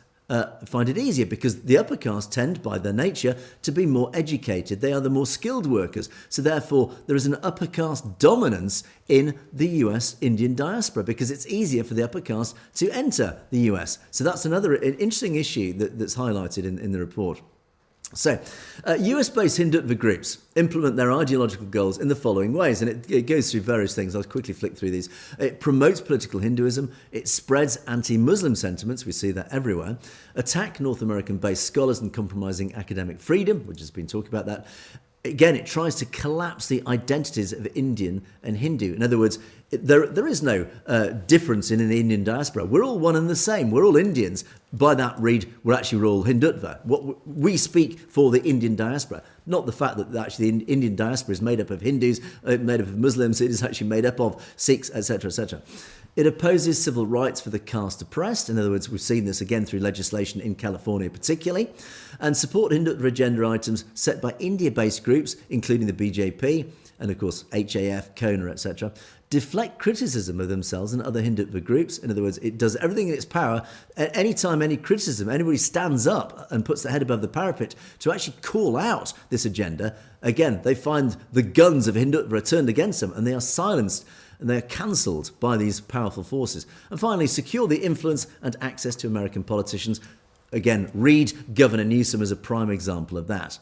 find it easier, because the upper caste tend, by their nature, to be more educated. They are the more skilled workers. So therefore, there is an upper caste dominance in the US Indian diaspora, because it's easier for the upper caste to enter the US. So that's another interesting issue that's highlighted in the report. So, US-based Hindutva groups implement their ideological goals in the following ways, and it goes through various things. I'll quickly flick through these. It promotes political Hinduism, it spreads anti-Muslim sentiments, we see that everywhere, attack North American-based scholars and compromising academic freedom, which has been talking about that. Again, it tries to collapse the identities of Indian and Hindu. In other words, There is no difference in the Indian diaspora. We're all one and the same. We're all Indians. By that read, we're all Hindutva. What we speak for the Indian diaspora, not the fact that actually the Indian diaspora is made up of Hindus, made up of Muslims. It is actually made up of Sikhs, etc., etc. It opposes civil rights for the caste oppressed. In other words, we've seen this again through legislation in California particularly, and support Hindutva agenda items set by India-based groups, including the BJP, and of course HAF, Kona, etc., deflect criticism of themselves and other Hindutva groups. In other words, it does everything in its power. At any time any criticism, anybody stands up and puts their head above the parapet to actually call out this agenda, again, they find the guns of Hindutva are turned against them and they are silenced and they are cancelled by these powerful forces. And finally, secure the influence and access to American politicians. Again, read Governor Newsom as a prime example of that.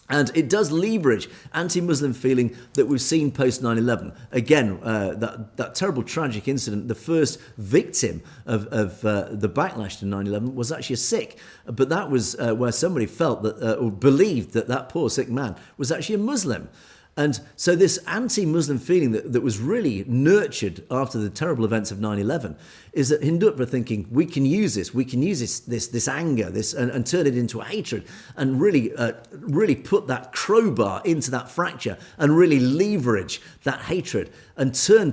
And it does leverage anti-Muslim feeling that we've seen post 9/11. Again, that terrible tragic incident, the first victim of the backlash to 9/11 was actually a Sikh. But that was where somebody felt that, or believed that poor Sikh man was actually a Muslim. And so this anti-Muslim feeling that was really nurtured after the terrible events of 9/11 is that Hindutva are thinking, we can use this anger, and turn it into a hatred and really put that crowbar into that fracture and really leverage that hatred and turn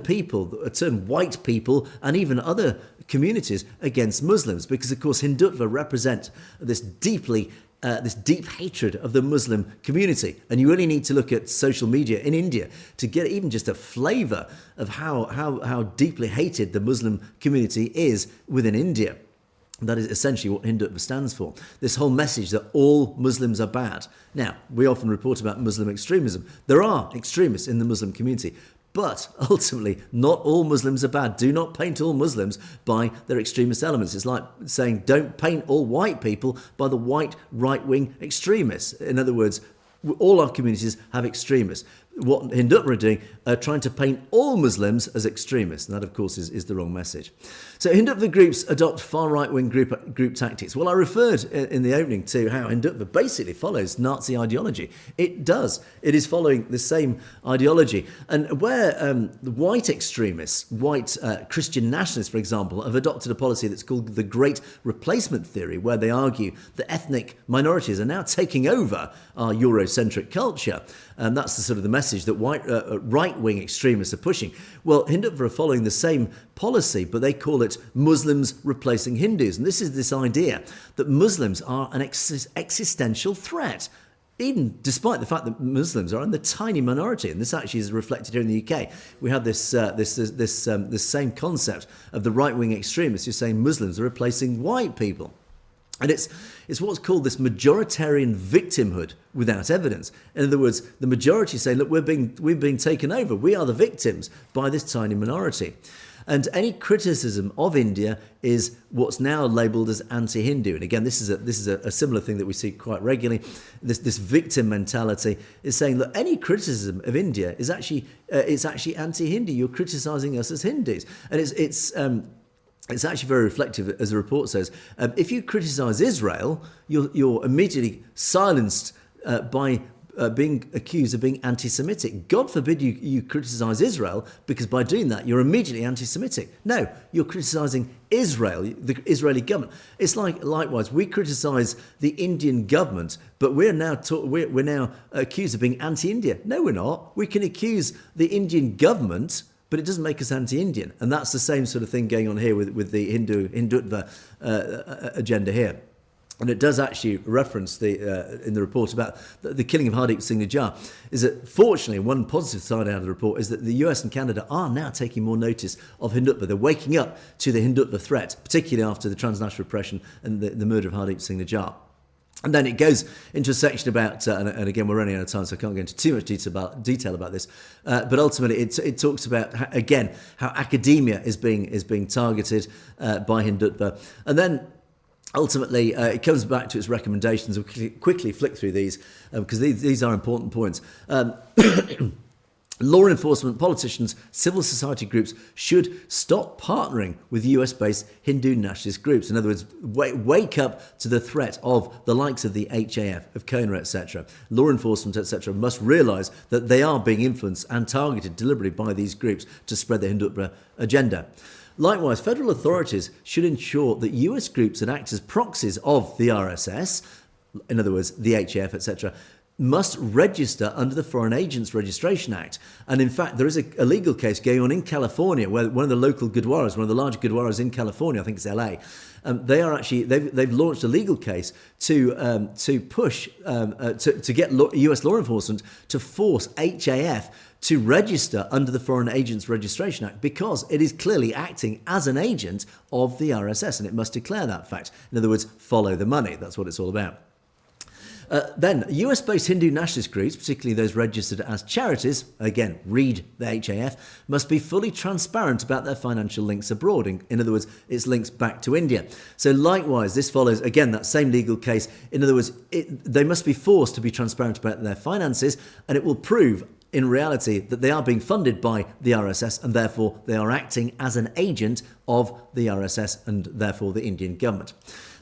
white people and even other communities against Muslims. Because, of course, Hindutva represent this deep hatred of the Muslim community. And you only need to look at social media in India to get even just a flavour of how deeply hated the Muslim community is within India. That is essentially what Hindutva stands for. This whole message that all Muslims are bad. Now, we often report about Muslim extremism. There are extremists in the Muslim community. But ultimately, not all Muslims are bad. Do not paint all Muslims by their extremist elements. It's like saying don't paint all white people by the white right-wing extremists. In other words, all our communities have extremists. What Hindutva are doing are trying to paint all Muslims as extremists. And that, of course, is the wrong message. So Hindutva groups adopt far right-wing group tactics. Well, I referred in the opening to how Hindutva basically follows Nazi ideology. It does. It is following the same ideology. And where the white extremists, white Christian nationalists, for example, have adopted a policy that's called the Great Replacement Theory, where they argue that ethnic minorities are now taking over our Eurocentric culture. And that's the message that right-wing extremists are pushing. Well, Hindutva are following the same policy, but they call it Muslims replacing Hindus. And this is this idea that Muslims are an existential threat, even despite the fact that Muslims are in the tiny minority. And this actually is reflected here in the UK. We have this same concept of the right-wing extremists who are saying Muslims are replacing white people. And it's what's called this majoritarian victimhood without evidence. In other words, the majority say, look, we're being taken over. We are the victims by this tiny minority. And any criticism of India is what's now labelled as anti-Hindu. And again, this is a similar thing that we see quite regularly. This victim mentality is saying, look, any criticism of India is actually anti-Hindu. You're criticising us as Hindus, and it's actually very reflective, as the report says. If you criticise Israel, you're immediately silenced by being accused of being anti-Semitic. God forbid you criticise Israel, because by doing that, you're immediately anti-Semitic. No, you're criticising Israel, the Israeli government. It's likewise, we criticise the Indian government, but we're now accused of being anti-India. No, we're not. We can accuse the Indian government, but it doesn't make us anti-Indian. And that's the same sort of thing going on here with the Hindutva agenda here. And it does actually reference in the report about the killing of Hardeep Singh Nijjar, is that fortunately one positive side out of the report is that the US and Canada are now taking more notice of Hindutva. They're waking up to the Hindutva threat, particularly after the transnational repression and the murder of Hardeep Singh Nijjar. And then it goes into a section about, and again, we're running out of time, so I can't go into too much detail about this. But ultimately, it talks about, how academia is being targeted by Hindutva. And then ultimately, it comes back to its recommendations. We'll quickly flick through these because these are important points. Law enforcement, politicians, civil society groups should stop partnering with US-based Hindu nationalist groups. In other words, wake up to the threat of the likes of the HAF, of Cousineau, etc. Law enforcement, etc. must realise that they are being influenced and targeted deliberately by these groups to spread the Hindutva agenda. Likewise, federal authorities should ensure that US groups that act as proxies of the RSS, in other words, the HAF, etc., must register under the Foreign Agents Registration Act. And in fact, there is a legal case going on in California where one of the local Gurdwaras, one of the large Gurdwaras in California, I think it's LA, they've launched a legal case to push to get US law enforcement to force HAF to register under the Foreign Agents Registration Act, because it is clearly acting as an agent of the RSS, and it must declare that fact. In other words, follow the money. That's what it's all about. Then, US-based Hindu nationalist groups, particularly those registered as charities, again, read the HAF, must be fully transparent about their financial links abroad. In other words, its links back to India. So likewise, this follows, again, that same legal case. In other words, they must be forced to be transparent about their finances, and it will prove in reality that they are being funded by the RSS, and therefore they are acting as an agent of the RSS and therefore the Indian government.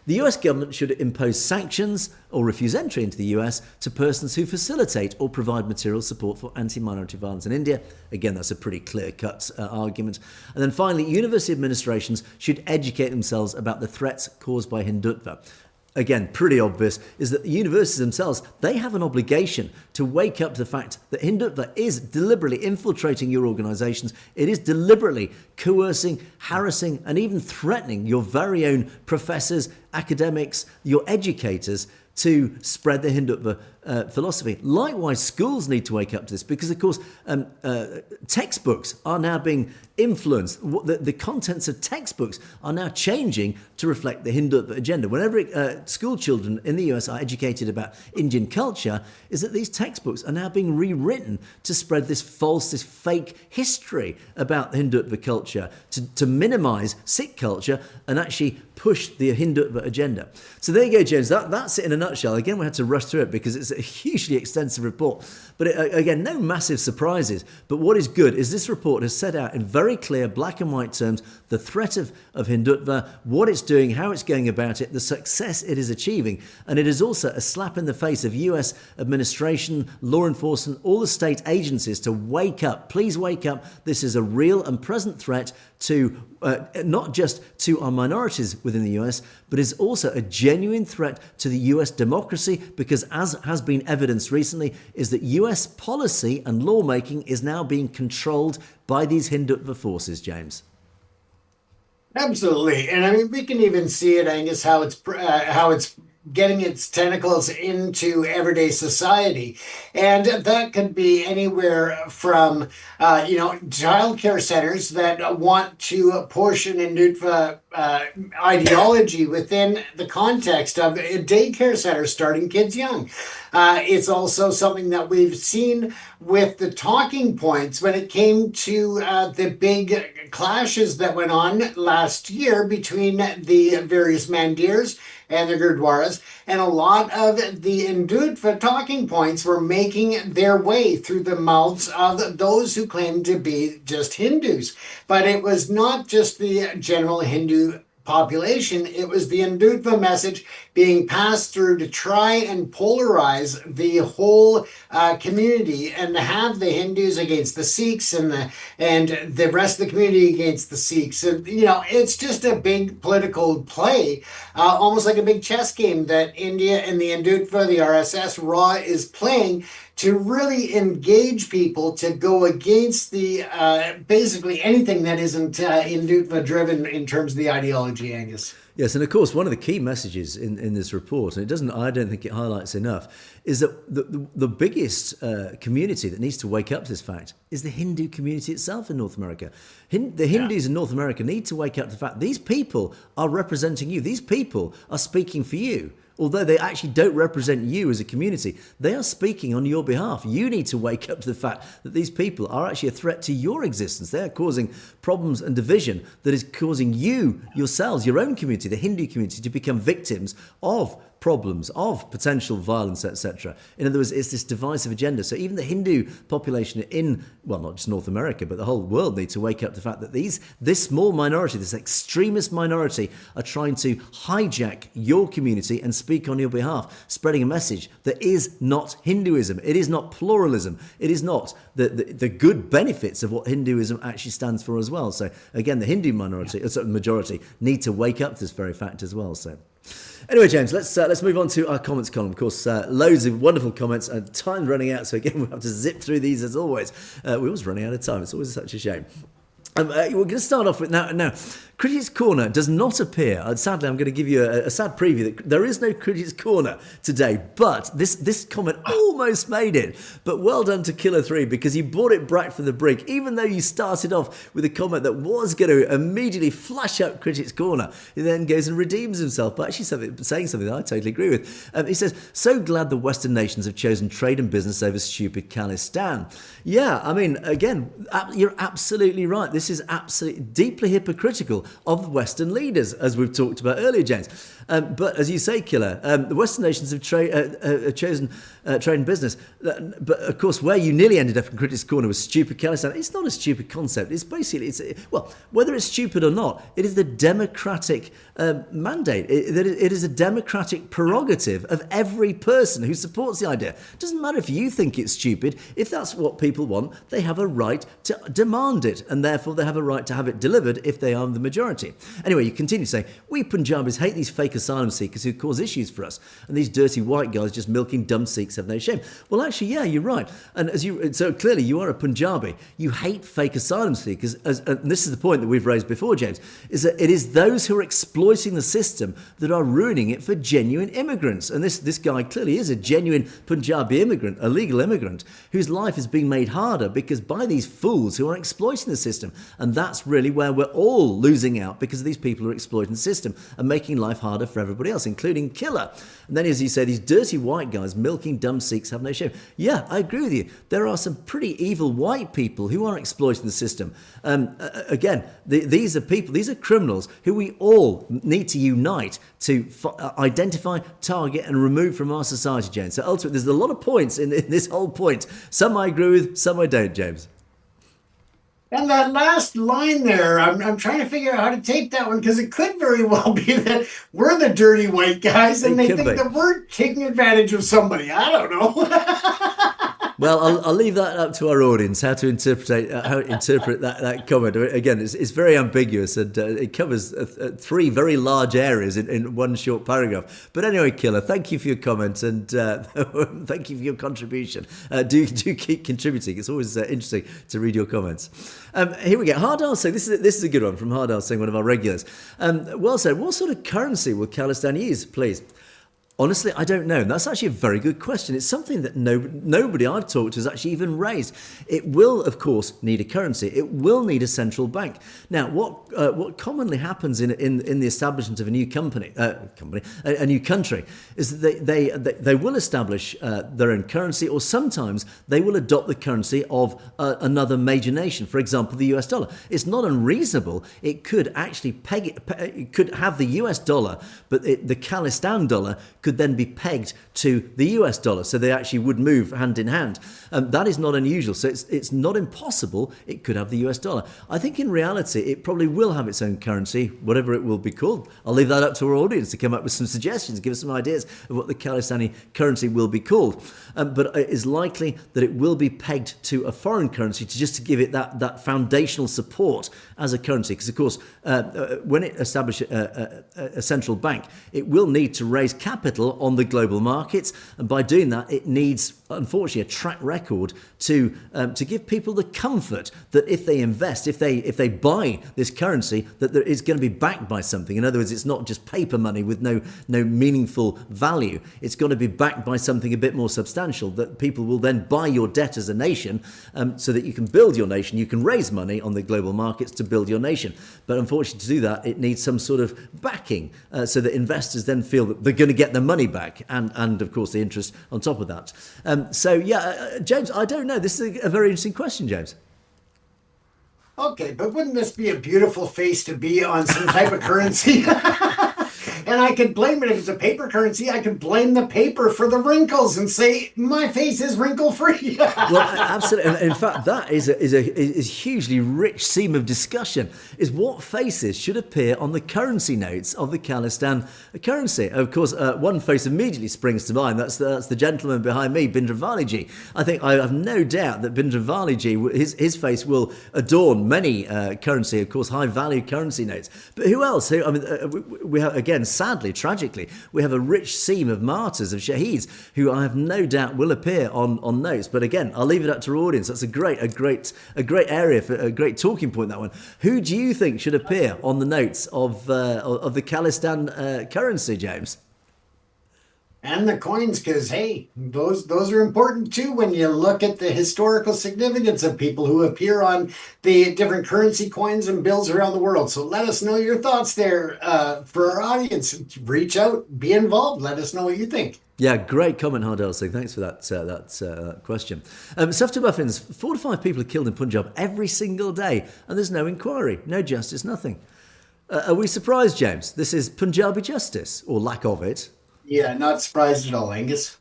The US government should impose sanctions or refuse entry into the US to persons who facilitate or provide material support for anti-minority violence in India. Again, that's a pretty clear-cut argument. And then finally, university administrations should educate themselves about the threats caused by Hindutva. Again, pretty obvious, is that the universities themselves, they have an obligation to wake up to the fact that Hindutva is deliberately infiltrating your organisations. It is deliberately coercing, harassing, and even threatening your very own professors, academics, your educators to spread the Hindutva philosophy. Likewise, schools need to wake up to this because, of course, textbooks are now being influenced. The contents of textbooks are now changing to reflect the Hindutva agenda. Whenever school children in the US are educated about Indian culture, is that these textbooks are now being rewritten to spread this false, this fake history about the Hindutva culture, to minimise Sikh culture and actually push the Hindutva agenda. So there you go, James. That's it in a nutshell. Again, we had to rush through it because it's a hugely extensive report. But again, no massive surprises. But what is good is this report has set out in very clear black and white terms the threat of Hindutva, what it's doing, how it's going about it, the success it is achieving. And it is also a slap in the face of US administration, law enforcement, all the state agencies to wake up. Please wake up. This is a real and present threat to not just to our minorities within the US, but is also a genuine threat to the US democracy, because as has been evidenced recently, is that US policy and lawmaking is now being controlled by these Hindutva forces, James. Absolutely. And I mean, we can even see it, Angus, how it's getting its tentacles into everyday society. And that could be anywhere from, childcare centers that want to push an Hindutva ideology within the context of a daycare center starting kids young. It's also something that we've seen with the talking points when it came to the big clashes that went on last year between the various mandirs and the Gurdwaras, and a lot of the Hindutva talking points were making their way through the mouths of those who claimed to be just Hindus. But it was not just the general Hindu population, it was the Hindutva message being passed through to try and polarize the whole community and have the Hindus against the Sikhs and the rest of the community against the Sikhs. And, it's just a big political play, almost like a big chess game that India and the Hindutva, the RSS, RA is playing to really engage people to go against the basically anything that isn't Hindutva driven in terms of the ideology, Angus. Yes, and of course, one of the key messages in this report, and I don't think it highlights enough, is that the biggest community that needs to wake up to this fact is the Hindu community itself in North America. The Hindus in North America need to wake up to the fact these people are representing you. These people are speaking for you. Although they actually don't represent you as a community, they are speaking on your behalf. You need to wake up to the fact that these people are actually a threat to your existence. They're causing problems and division that is causing you, yourselves, your own community, the Hindu community, to become victims of problems, of potential violence, etc. In other words, it's this divisive agenda. So even the Hindu population in, well, not just North America, but the whole world need to wake up to the fact that this small minority, this extremist minority, are trying to hijack your community and speak on your behalf, spreading a message that is not Hinduism. It is not pluralism. It is not the good benefits of what Hinduism actually stands for as well. So again, the Hindu majority need to wake up to this very fact as well. So anyway, James, let's move on to our comments column. Of course, loads of wonderful comments, and time's running out. So again, we'll have to zip through these as always. We're always running out of time. It's always such a shame. We're going to start off with now. Critics Corner does not appear. Sadly, I'm going to give you a sad preview that there is no Critics Corner today. But this comment almost made it. But well done to Killer 3, because you brought it back from the brink. Even though you started off with a comment that was going to immediately flash up Critics Corner, he then goes and redeems himself by actually saying something that I totally agree with. He says, "So glad the Western nations have chosen trade and business over stupid Khalistan." Yeah, I mean, again, you're absolutely right. This is absolutely deeply hypocritical of the Western leaders, as we've talked about earlier, James. But as you say, Killer, the Western nations have chosen trade and business. But of course, where you nearly ended up in Critics Corner was stupid Khalistan. It's not a stupid concept. It's basically, well, whether it's stupid or not, it is the democratic mandate. It is a democratic prerogative of every person who supports the idea. It doesn't matter if you think it's stupid. If that's what people want, they have a right to demand it, and therefore they have a right to have it delivered if they are the majority. Anyway, you continue to say, "We Punjabis hate these fake asylum seekers who cause issues for us, and these dirty white guys just milking dumb Sikhs have no shame." Well, actually, yeah, you're right. And so clearly you are a Punjabi. You hate fake asylum seekers, and this is the point that we've raised before, James, is that it is those who are exploiting the system that are ruining it for genuine immigrants. And this guy clearly is a genuine Punjabi immigrant, a legal immigrant, whose life is being made harder because by these fools who are exploiting the system. And that's really where we're all losing out, because these people who are exploiting the system and making life harder for everybody else, including Killer. And then, as you say, these dirty white guys milking dumb Sikhs have no shame. Yeah, I agree with you. There are some pretty evil white people who are exploiting the system. Again, these are criminals who we all need to unite to identify, target, and remove from our society, James. So ultimately, there's a lot of points in this whole point. Some I agree with, some I don't, James. And that last line there, I'm trying to figure out how to take that one, because it could very well be that we're the dirty white guys and they think that we're taking advantage of somebody. I don't know. Well, I'll leave that up to our audience, how to interpret that comment. Again, it's very ambiguous, and it covers three very large areas in one short paragraph. But anyway, Killer, thank you for your comment, and thank you for your contribution. Do keep contributing. It's always interesting to read your comments. Here we go. Hardal saying, this is a good one from Hardal saying, one of our regulars. Well said. What sort of currency will Khalistan use, please? Honestly, I don't know. That's actually a very good question. It's something that nobody I've talked to has actually even raised. It will, of course, need a currency. It will need a central bank. Now, what commonly happens in the establishment of a new a new country, is that they will establish their own currency, or sometimes they will adopt the currency of another major nation. For example, the US dollar. It's not unreasonable. It could actually it could have the US dollar, but the Khalistan dollar could then be pegged to the US dollar, so they actually would move hand in hand. That is not unusual, so it's not impossible it could have the US dollar. I think in reality it probably will have its own currency, whatever it will be called. I'll leave that up to our audience to come up with some suggestions, give us some ideas of what the Khalistani currency will be called. But it is likely that it will be pegged to a foreign currency to give it that foundational support as a currency, because of course when it establishes a central bank, it will need to raise capital on the global markets, and by doing that it needs, unfortunately, a track record to give people the comfort that if they invest, if they buy this currency, that it's going to be backed by something. In other words, it's not just paper money with no meaningful value. It's going to be backed by something a bit more substantial, that people will then buy your debt as a nation, so that you can build your nation. You can raise money on the global markets to build your nation. But unfortunately, to do that, it needs some sort of backing, so that investors then feel that they're going to get their money back, and of course the interest on top of that. James, I don't know. This is a very interesting question, James. Okay, but wouldn't this be a beautiful face to be on some type of currency? And I could blame it if it's a paper currency. I could blame the paper for the wrinkles and say my face is wrinkle free. Well, absolutely. In fact, that is a hugely rich seam of discussion. Is what faces should appear on the currency notes of the Khalistan currency? Of course, one face immediately springs to mind. That's the gentleman behind me, Bindravali. I have no doubt that Bindravali, his face will adorn many currency, of course, high value currency notes. But who else? We have, again, sadly, tragically, we have a rich seam of martyrs, of shaheeds, who I have no doubt will appear on notes. But again, I'll leave it up to our audience. That's a great area for a great talking point. That one. Who do you think should appear on the notes of the Khalistan currency, James? And the coins, because hey, those are important too when you look at the historical significance of people who appear on the different currency coins and bills around the world. So let us know your thoughts there for our audience. Reach out, be involved. Let us know what you think. Yeah, great comment, Hardell Singh. Thanks for that question. Sufter Buffins, 4 to 5 people are killed in Punjab every single day, and there's no inquiry, no justice, nothing. Are we surprised, James? This is Punjabi justice, or lack of it. Yeah, not surprised at all, Angus.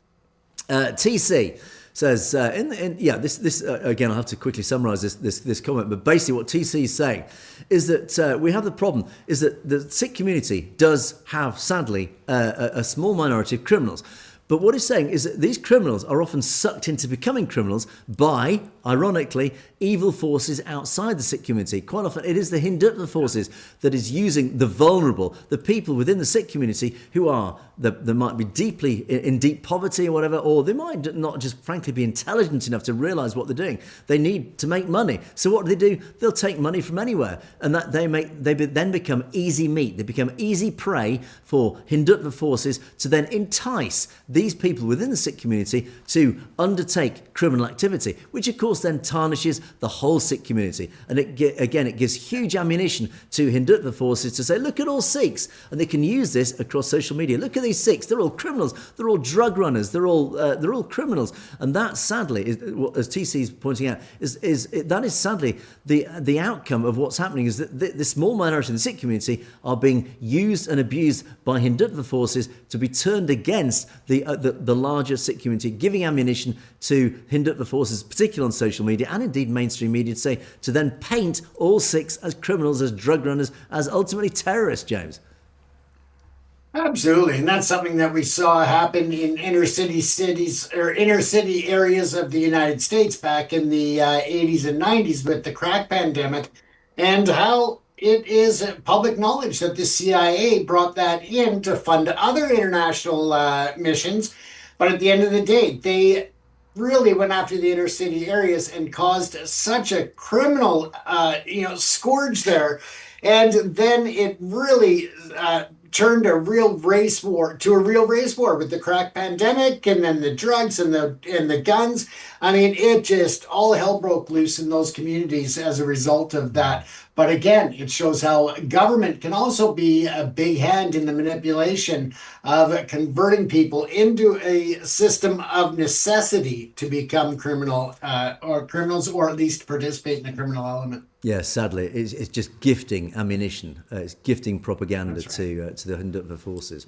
TC says, this again, I'll have to quickly summarise this comment, but basically what TC is saying is that we have the problem is that the Sikh community does have, sadly, a small minority of criminals. But what he's saying is that these criminals are often sucked into becoming criminals by, ironically, evil forces outside the Sikh community. Quite often it is the Hindutva forces that is using the vulnerable, the people within the Sikh community who are, they might be deeply in deep poverty or whatever, or they might not just frankly be intelligent enough to realise what they're doing. They need to make money. So what do? They'll take money from anywhere, and that they then become easy meat. They become easy prey for Hindutva forces to then entice these people within the Sikh community to undertake criminal activity, which of course then tarnishes the whole Sikh community. And it gives huge ammunition to Hindutva forces to say, look at all Sikhs, and they can use this across social media. Look at these Sikhs, they're all criminals, they're all drug runners, they're all criminals. And that sadly, as TC is pointing out, that is sadly the outcome of what's happening, is that the small minority in the Sikh community are being used and abused by Hindutva forces to be turned against the larger Sikh community, giving ammunition to Hindutva forces, particularly on social media and indeed mainstream media, to then paint all Sikhs as criminals, as drug runners, as ultimately terrorists, James. Absolutely, and that's something that we saw happen in inner city areas of the United States back in the 80s and 90s with the crack pandemic, and how it is public knowledge that the CIA brought that in to fund other international missions. But at the end of the day, they really went after the inner city areas and caused such a criminal, scourge there. And then it really turned a real race war with the crack pandemic, and then the drugs and the guns. I mean, it just all hell broke loose in those communities as a result of that. But again, it shows how government can also be a big hand in the manipulation of converting people into a system of necessity to become criminals, or at least participate in the criminal element. Yeah, sadly, it's just gifting ammunition. It's gifting propaganda to the Hindutva forces.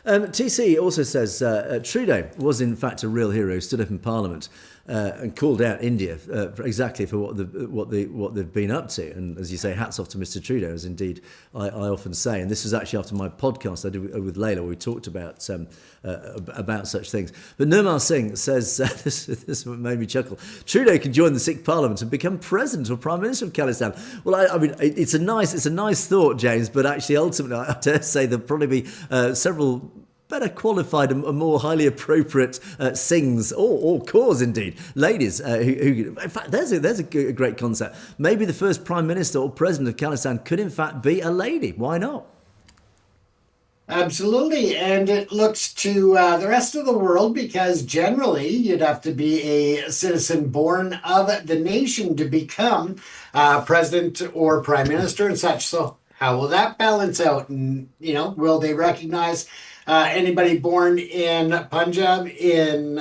TC also says Trudeau was in fact a real hero, stood up in Parliament and called out India exactly for what they've been up to. And as you say, hats off to Mr. Trudeau, as indeed I often say. And this was actually after my podcast I did with Layla, where we talked about such things. But Nirmal Singh says, this made me chuckle, Trudeau can join the Sikh Parliament and become President or Prime Minister of Khalistan. Well, I mean, it's a nice thought, James, but actually ultimately I dare say there'll probably be several better qualified and more highly appropriate Singhs or Kaurs, indeed, ladies who in fact, there's a great concept. Maybe the first Prime Minister or President of Khalistan could in fact be a lady. Why not? Absolutely, and it looks to the rest of the world, because generally you'd have to be a citizen born of the nation to become president or prime minister and such. So how will that balance out? And, will they recognize anybody born in Punjab, in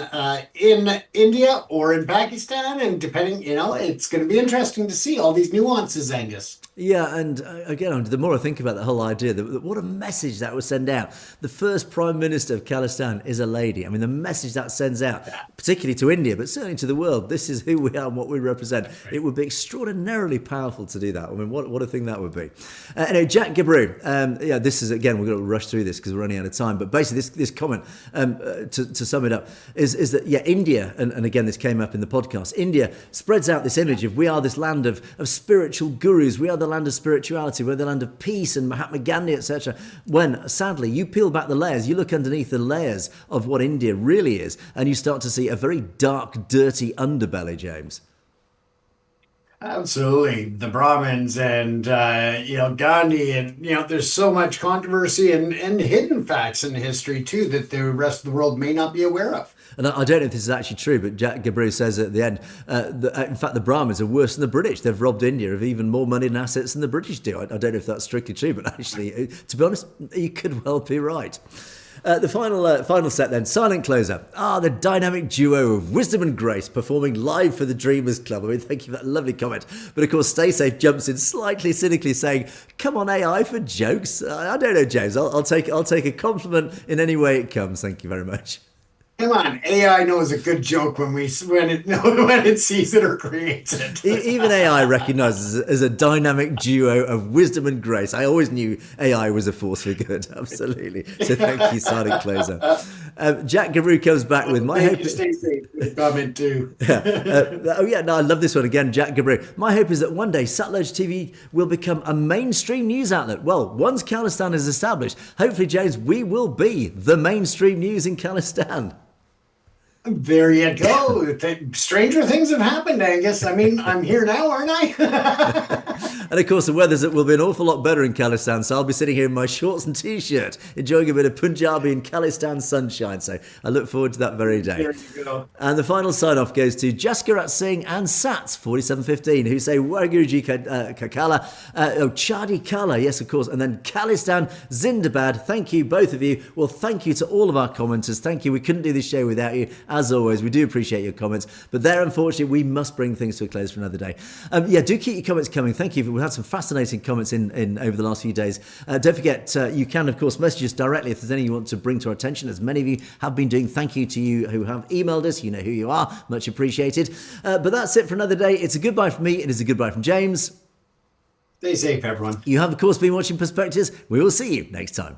India, or in Pakistan? And depending, it's going to be interesting to see all these nuances, Angus. Yeah, and again, the more I think about the whole idea, what a message that would send out. The first Prime Minister of Khalistan is a lady. I mean, the message that sends out, particularly to India, but certainly to the world, this is who we are and what we represent. It would be extraordinarily powerful to do that. I mean, what a thing that would be. Anyway, Jack Gibrew, yeah, this is, again, we're going to rush through this because we're running out of time, but basically this comment, to sum it up, is that, yeah, India, and again, this came up in the podcast, India spreads out this image of we are this land of spiritual gurus, we are the land of spirituality, we're the land of peace and Mahatma Gandhi, etc. When, sadly, you peel back the layers, you look underneath the layers of what India really is, and you start to see a very dark, dirty underbelly, James. Absolutely. The Brahmins and, Gandhi, and, there's so much controversy and hidden facts in history, too, that the rest of the world may not be aware of. And I don't know if this is actually true, but Jack Gibrew says at the end, in fact, the Brahmins are worse than the British. They've robbed India of even more money and assets than the British do. I don't know if that's strictly true, but actually, to be honest, you could well be right. The final set then, silent closer. The dynamic duo of wisdom and grace performing live for the Dreamers Club. I mean, thank you for that lovely comment. But of course, Stay Safe jumps in slightly cynically saying, come on AI for jokes. I don't know, James. I'll take a compliment in any way it comes. Thank you very much. Come on, AI knows a good joke when it sees it or creates it. Even AI recognises it as a dynamic duo of wisdom and grace. I always knew AI was a force for good, absolutely. So thank you, silent closer. Jack Gibrew comes back with my hope. Stay safe. Comment too. I love this one again, Jack Gibrew. My hope is that one day Satellite TV will become a mainstream news outlet. Well, once Khalistan is established, hopefully, James, we will be the mainstream news in Khalistan. There you go. Stranger things have happened, Angus. I mean, I'm here now, aren't I? And of course, the weather will be an awful lot better in Khalistan, so I'll be sitting here in my shorts and t-shirt, enjoying a bit of Punjabi and Khalistan sunshine. So I look forward to that very day. There you go. And the final sign-off goes to Jaskarat Singh and Sats 4715, who say Waraguruji Kakala, Chadi Kala, yes, of course, and then Khalistan Zindabad. Thank you, both of you. Well, thank you to all of our commenters. Thank you. We couldn't do this show without you. As always, we do appreciate your comments, but there, unfortunately, we must bring things to a close for another day. Do keep your comments coming. Thank you. We've had some fascinating comments in over the last few days. Don't forget, you can, of course, message us directly if there's anything you want to bring to our attention, as many of you have been doing. Thank you to you who have emailed us. You know who you are. Much appreciated. But that's it for another day. It's a goodbye from me. It is a goodbye from James. Stay safe, everyone. You have, of course, been watching Perspectives. We will see you next time.